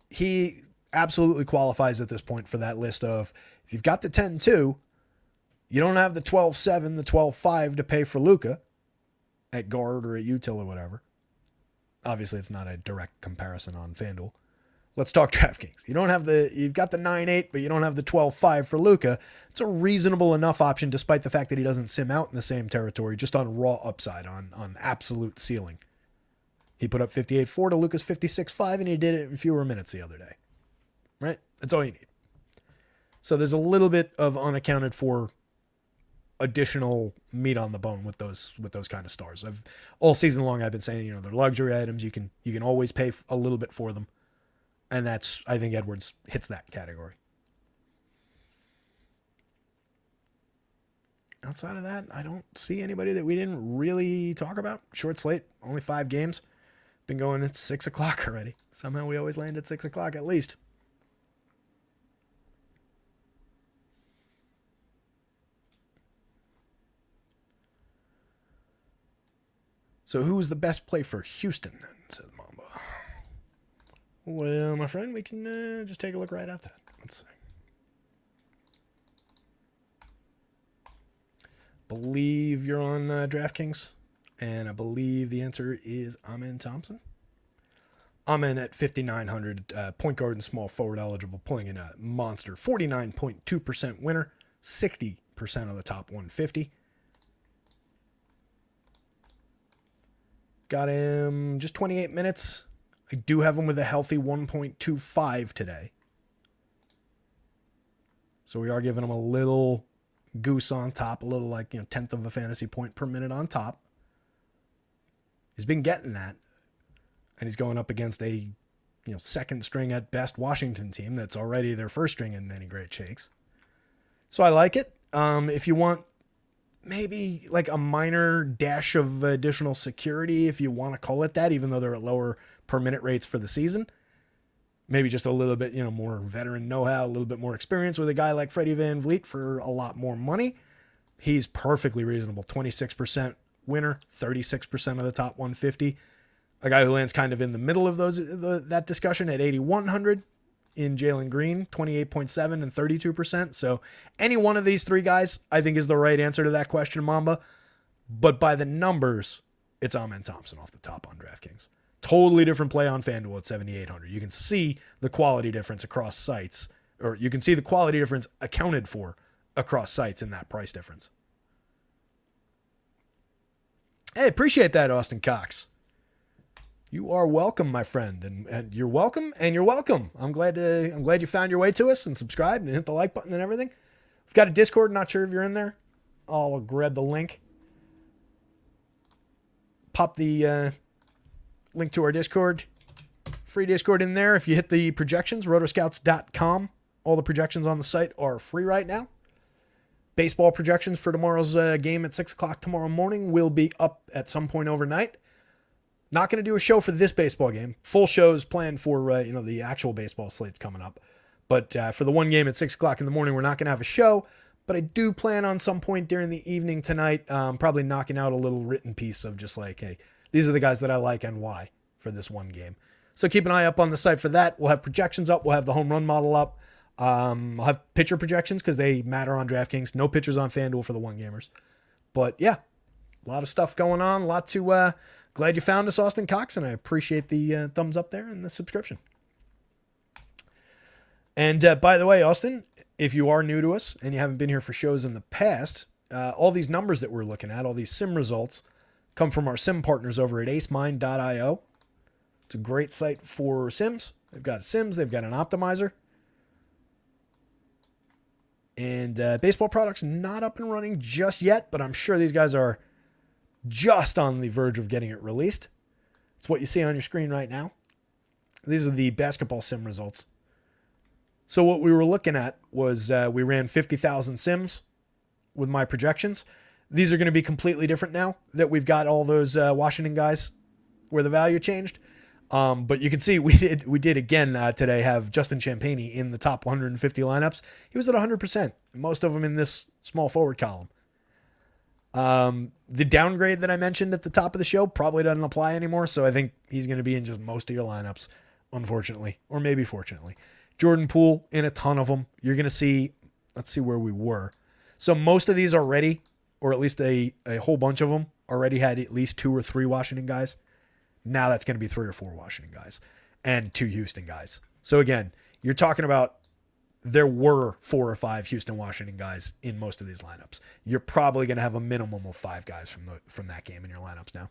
he absolutely qualifies at this point for that list of, if you've got the 10-2, you don't have the 12-7, the 12-5 to pay for Luka at guard or at util or whatever. Obviously, it's not a direct comparison on FanDuel. Let's talk DraftKings. You've got the 9-8, but you don't have the 12-5 for Luka. It's a reasonable enough option, despite the fact that he doesn't sim out in the same territory, just on raw upside, on absolute ceiling. He put up 58-4 to Luka's 56-5, and he did it in fewer minutes the other day. Right? That's all you need. So there's a little bit of unaccounted for additional meat on the bone with those kind of stars. All season long I've been saying, they're luxury items. You can always pay a little bit for them. And I think Edwards hits that category. Outside of that, I don't see anybody that we didn't really talk about. Short slate, only 5 games. Been going at 6 o'clock already. Somehow we always land at 6 o'clock at least. So who was the best play for Houston then, says Mamba. Well, my friend, we can just take a look right at that. Let's see. Believe you're on DraftKings, and I believe the answer is Amen Thompson. Amen at 5,900, point guard and small forward eligible, pulling in a monster 49.2% winner, 60% of the top 150. Got him just 28 minutes. I do have him with a healthy 1.25 today. So we are giving him a little goose on top, a little tenth of a fantasy point per minute on top. He's been getting that. And he's going up against a second string at best Washington team that's already their first string in any great shakes. So I like it. If you want maybe like a minor dash of additional security, if you want to call it that, even though they're at lower per minute rates for the season, maybe just a little bit, more veteran know-how, a little bit more experience with a guy like Freddie Van Vliet for a lot more money. He's perfectly reasonable. 26% winner, 36% of the top 150. A guy who lands kind of in the middle of that discussion at 8,100 in Jalen Green, 28.7 and 32%. So any one of these three guys, I think, is the right answer to that question, Mamba. But by the numbers, it's Amen Thompson off the top on DraftKings. Totally different play on FanDuel at 7,800. You can see the quality difference across sites, or you can see the quality difference accounted for across sites in that price difference. Hey, appreciate that, Austin Cox. You are welcome, my friend, and you're welcome, and you're welcome. I'm glad you found your way to us and subscribed and hit the like button and everything. We've got a Discord. Not sure if you're in there. I'll grab the link. Pop the link to our Discord. Free Discord in there. If you hit the projections, rotoscouts.com. All the projections on the site are free right now. Baseball projections for tomorrow's game at 6 o'clock tomorrow morning will be up at some point overnight. Not going to do a show for this baseball game. Full shows planned for the actual baseball slates coming up. But for the one game at 6 o'clock in the morning, we're not going to have a show. But I do plan on some point during the evening tonight, probably knocking out a little written piece of just like, hey, these are the guys that I like and why for this one game. So keep an eye up on the site for that. We'll have projections up. We'll have the home run model up. I'll have pitcher projections because they matter on DraftKings. No pitchers on FanDuel for the one gamers. But yeah, a lot of stuff going on. A lot to... Glad you found us, Austin Cox, and I appreciate the thumbs up there and the subscription. And by the way, Austin, if you are new to us and you haven't been here for shows in the past, all these numbers that we're looking at, all these sim results, come from our sim partners over at acemind.io. It's a great site for sims. They've got sims. They've got an optimizer. And baseball products not up and running just yet, but I'm sure these guys are just on the verge of getting it released. It's what you see on your screen right now. These are the basketball sim results. So what we were looking at was we ran 50,000 sims with my projections. These are going to be completely different now that we've got all those Washington guys where the value changed. But you can see we did again today have Justin Champagnie in the top 150 lineups. He was at 100%. Most of them in this small forward column. The downgrade that I mentioned at the top of the show probably doesn't apply anymore. So I think he's going to be in just most of your lineups, unfortunately, or maybe fortunately. Jordan Poole in a ton of them. You're going to see, let's see where we were. So most of these already, or at least a whole bunch of them already had at least 2 or 3 Washington guys. Now that's going to be 3 or 4 Washington guys and 2 Houston guys. So again, you're talking about there were 4 or 5 Houston, Washington guys in most of these lineups. You're probably going to have a minimum of 5 guys from that game in your lineups now.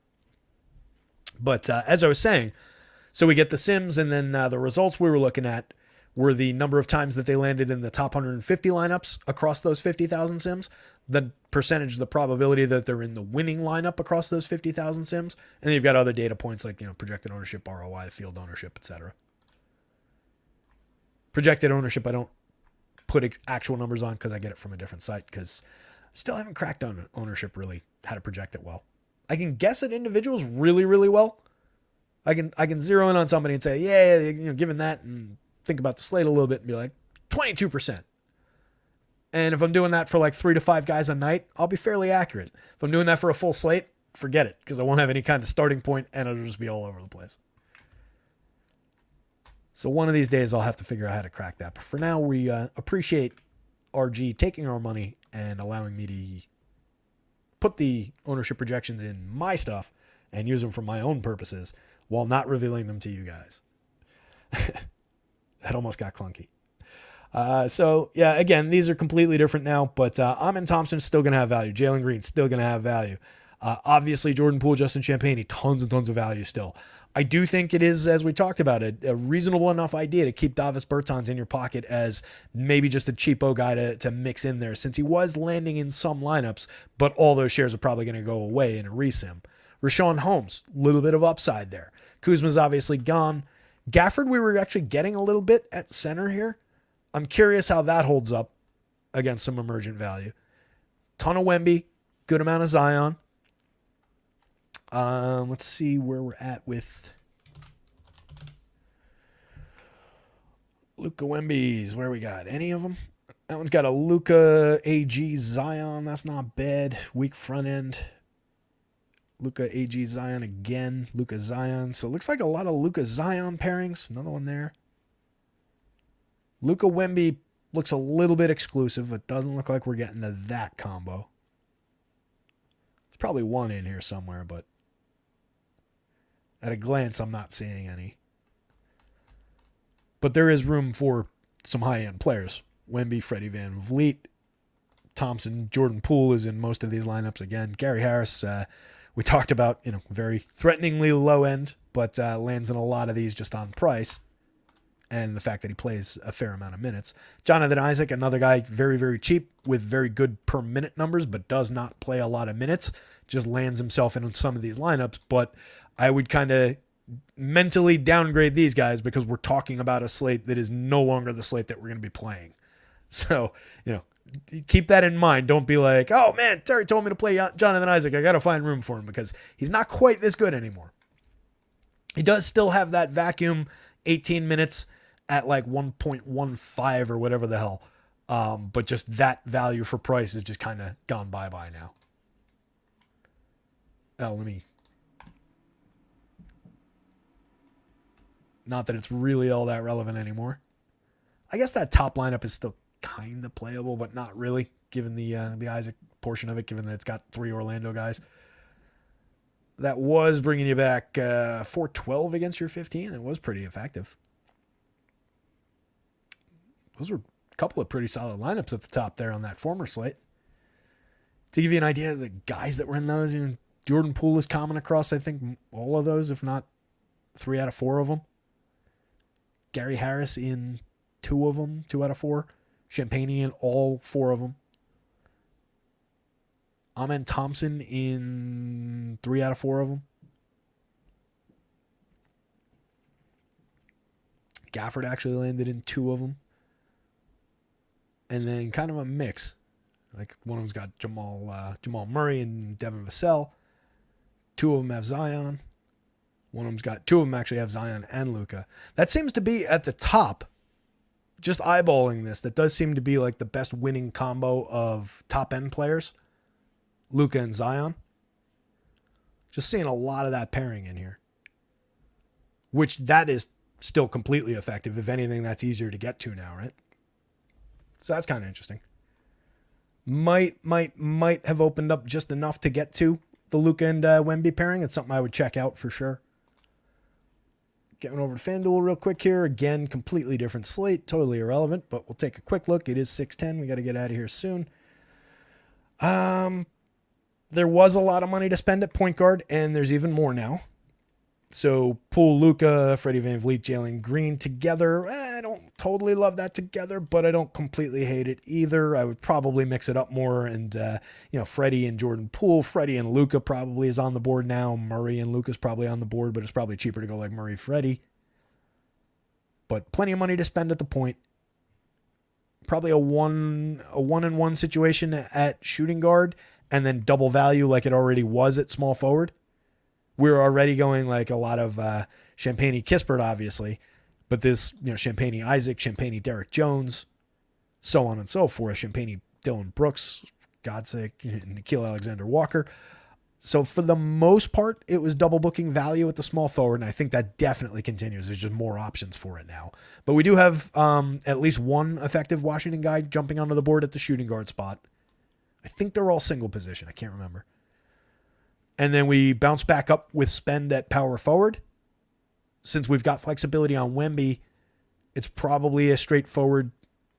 But as I was saying, so we get the sims, and then the results we were looking at were the number of times that they landed in the top 150 lineups across those 50,000 sims, the percentage, the probability that they're in the winning lineup across those 50,000 sims, and then you've got other data points like projected ownership, ROI, field ownership, etc. Projected ownership, I don't put actual numbers on because I get it from a different site, because still haven't cracked on ownership really, how to project it well. I can guess at individuals really, really well. I can zero in on somebody and say, yeah, given that, and think about the slate a little bit and be like 22%. And if I'm doing that for like 3 to 5 guys a night, I'll be fairly accurate. If I'm doing that for a full slate, forget it, because I won't have any kind of starting point and it'll just be all over the place. So one of these days I'll have to figure out how to crack that. But for now, we appreciate RG taking our money and allowing me to put the ownership projections in my stuff and use them for my own purposes while not revealing them to you guys. That almost got clunky. So yeah, again, these are completely different now, but Amen Thompson's still going to have value. Jalen Green's still going to have value. Obviously Jordan Poole, Justin Champagnie, tons and tons of value still. I do think it is, as we talked about, a reasonable enough idea to keep Davis Bertans in your pocket as maybe just a cheapo guy to mix in there, since he was landing in some lineups, but all those shares are probably going to go away in a resim. Rashawn Holmes, a little bit of upside there. Kuzma's obviously gone. Gafford, we were actually getting a little bit at center here. I'm curious how that holds up against some emergent value. Ton of Wemby, good amount of Zion. Let's see where we're at with Luka Wemby's. Where we got any of them? That one's got a Luka AG Zion. That's not bad. Weak front end. Luka AG Zion again. Luka Zion. So it looks like a lot of Luka Zion pairings. Another one there. Luka Wemby looks a little bit exclusive. It doesn't look like we're getting to that combo. There's probably one in here somewhere, but at a glance, I'm not seeing any. But there is room for some high-end players. Wemby, Freddie Van Vliet, Thompson, Jordan Poole is in most of these lineups again. Gary Harris, we talked about, very threateningly low end, but lands in a lot of these just on price and the fact that he plays a fair amount of minutes. Jonathan Isaac, another guy, very, very cheap with very good per minute numbers, but does not play a lot of minutes. Just lands himself in some of these lineups, but I would kind of mentally downgrade these guys because we're talking about a slate that is no longer the slate that we're going to be playing. So, keep that in mind. Don't be like, oh man, Terry told me to play Jonathan Isaac. I got to find room for him because he's not quite this good anymore. He does still have that vacuum 18 minutes at like 1.15 or whatever the hell. But just that value for price is just kind of gone bye-bye now. Oh, not that it's really all that relevant anymore. I guess that top lineup is still kind of playable, but not really, given the Isaac portion of it, given that it's got 3 Orlando guys. That was bringing you back 412 against your 15. It was pretty effective. Those were a couple of pretty solid lineups at the top there on that former slate. To give you an idea of the guys that were in those, Jordan Poole is common across, I think, all of those, if not 3 out of 4 of them. Gary Harris in 2 of them, 2 out of 4. Champagne in all 4 of them. Amen Thompson in 3 out of 4 of them. Gafford actually landed in 2 of them. And then kind of a mix. Like one of them's got Jamal Murray and Devin Vassell. 2 of them have Zion. One of them's got 2 of them actually have Zion and Luka. That seems to be at the top. Just eyeballing this, that does seem to be like the best winning combo of top end players. Luka and Zion. Just seeing a lot of that pairing in here. Which that is still completely effective. If anything, that's easier to get to now, right? So that's kind of interesting. Might have opened up just enough to get to the Luka and Wemby pairing. It's something I would check out for sure. Getting over to FanDuel real quick here. Again, completely different slate. Totally irrelevant, but we'll take a quick look. It is 6:10. We got to get out of here soon. There was a lot of money to spend at point guard, and there's even more now. So Poole, Luka, Freddie Van Vliet, Jalen Green together. I don't totally love that together, but I don't completely hate it either. I would probably mix it up more. And, Freddie and Jordan Poole, Freddie and Luka probably is on the board now. Murray and Luka's probably on the board, but it's probably cheaper to go like Murray, Freddie. But plenty of money to spend at the point. Probably a one-and-one situation at shooting guard, and then double value like it already was at small forward. We're already going like a lot of Champagne Kispert, obviously, but this, Champagne Isaac, Champagne Derek Jones, so on and so forth. Champagne Dylan Brooks, God's sake, Nickeil Alexander-Walker. So for the most part, it was double booking value at the small forward, and I think that definitely continues. There's just more options for it now. But we do have at least one effective Washington guy jumping onto the board at the shooting guard spot. I think they're all single position. I can't remember. And then we bounce back up with spend at power forward. Since we've got flexibility on Wemby, it's probably a straightforward,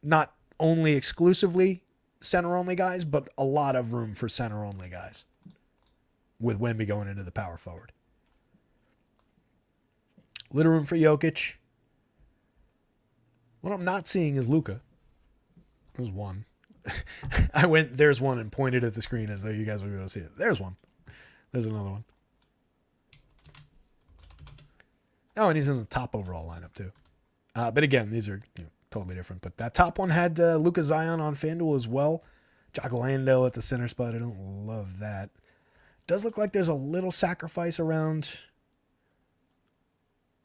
not only exclusively center-only guys, but a lot of room for center-only guys with Wemby going into the power forward. Little room for Jokic. What I'm not seeing is Luka. There's one. There's one and pointed at the screen as though you guys were going to see it. There's one. There's another one. Oh, and he's in the top overall lineup too. But again, these are totally different. But that top one had Luka Zion on FanDuel as well. Jock Landale at the center spot. I don't love that. Does look like there's a little sacrifice around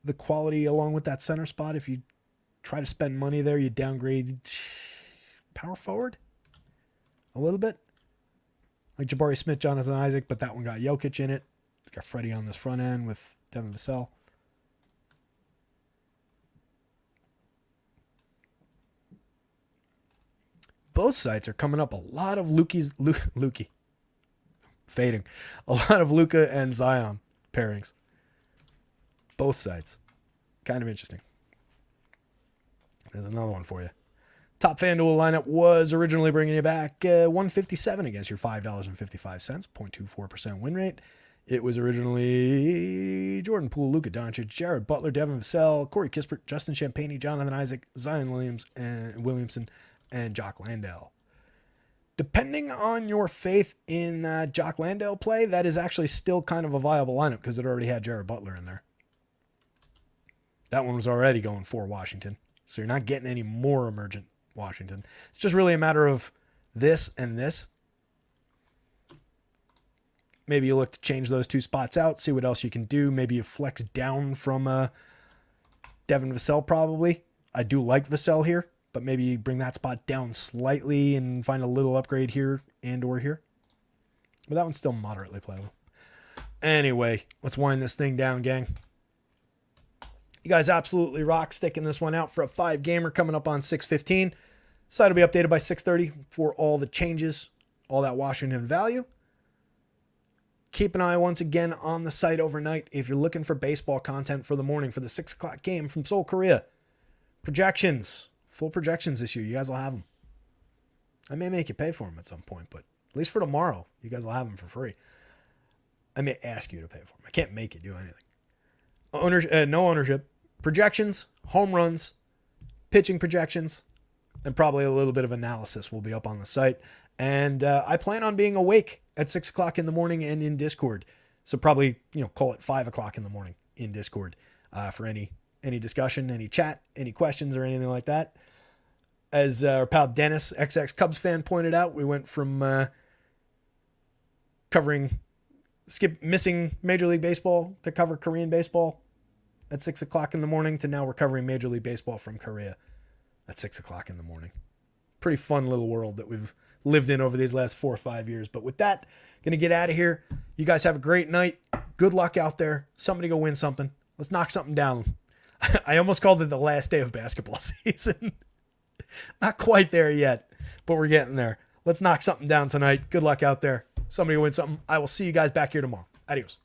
the quality along with that center spot. If you try to spend money there, you downgrade power forward a little bit. Like Jabari Smith, Jonathan Isaac, but that one got Jokic in it. Got Freddie on this front end with Devin Vassell. Both sites are coming up a lot of Lukey. Fading. A lot of Luka and Zion pairings. Both sides. Kind of interesting. There's another one for you. Top FanDuel lineup was originally bringing you back 157 against your $5.55, 0.24% win rate. It was originally Jordan Poole, Luka Doncic, Jared Butler, Devin Vassell, Corey Kispert, Justin Champagnie, Jonathan Isaac, Zion Williamson, and Jock Landale. Depending on your faith in Jock Landale play, that is actually still kind of a viable lineup because it already had Jared Butler in there. That one was already going for Washington. So you're not getting any more emergent Washington. It's just really a matter of this and this. Maybe you look to change those two spots out, see what else you can do. Maybe you flex down from Devin Vassell probably. I do like Vassell here, but maybe you bring that spot down slightly and find a little upgrade here and or here. But that one's still moderately playable. Anyway, let's wind this thing down, gang. You guys absolutely rock sticking this one out for a 5-gamer coming up on 6/15. Site will be updated by 6:30 for all the changes, all that Washington value. Keep an eye once again on the site overnight if you're looking for baseball content for the morning for the 6 o'clock game from Seoul, Korea. Projections, full projections this year. You guys will have them. I may make you pay for them at some point, but at least for tomorrow, you guys will have them for free. I may ask you to pay for them. I can't make you do anything. No ownership. Projections, home runs, pitching projections, and probably a little bit of analysis will be up on the site. And I plan on being awake at 6 o'clock in the morning and in Discord. So probably, call it 5 o'clock in the morning in Discord for any discussion, any chat, any questions or anything like that. As our pal Dennis, XX Cubs fan, pointed out, we went from missing Major League Baseball to cover Korean baseball at 6 o'clock in the morning to now we're covering Major League Baseball from Korea at 6 o'clock in the morning. Pretty fun little world that we've lived in over these last 4 or 5 years. But with that, going to get out of here. You guys have a great night. Good luck out there. Somebody go win something. Let's knock something down. I almost called it the last day of basketball season. Not quite there yet, but we're getting there. Let's knock something down tonight. Good luck out there. Somebody go win something. I will see you guys back here tomorrow. Adios.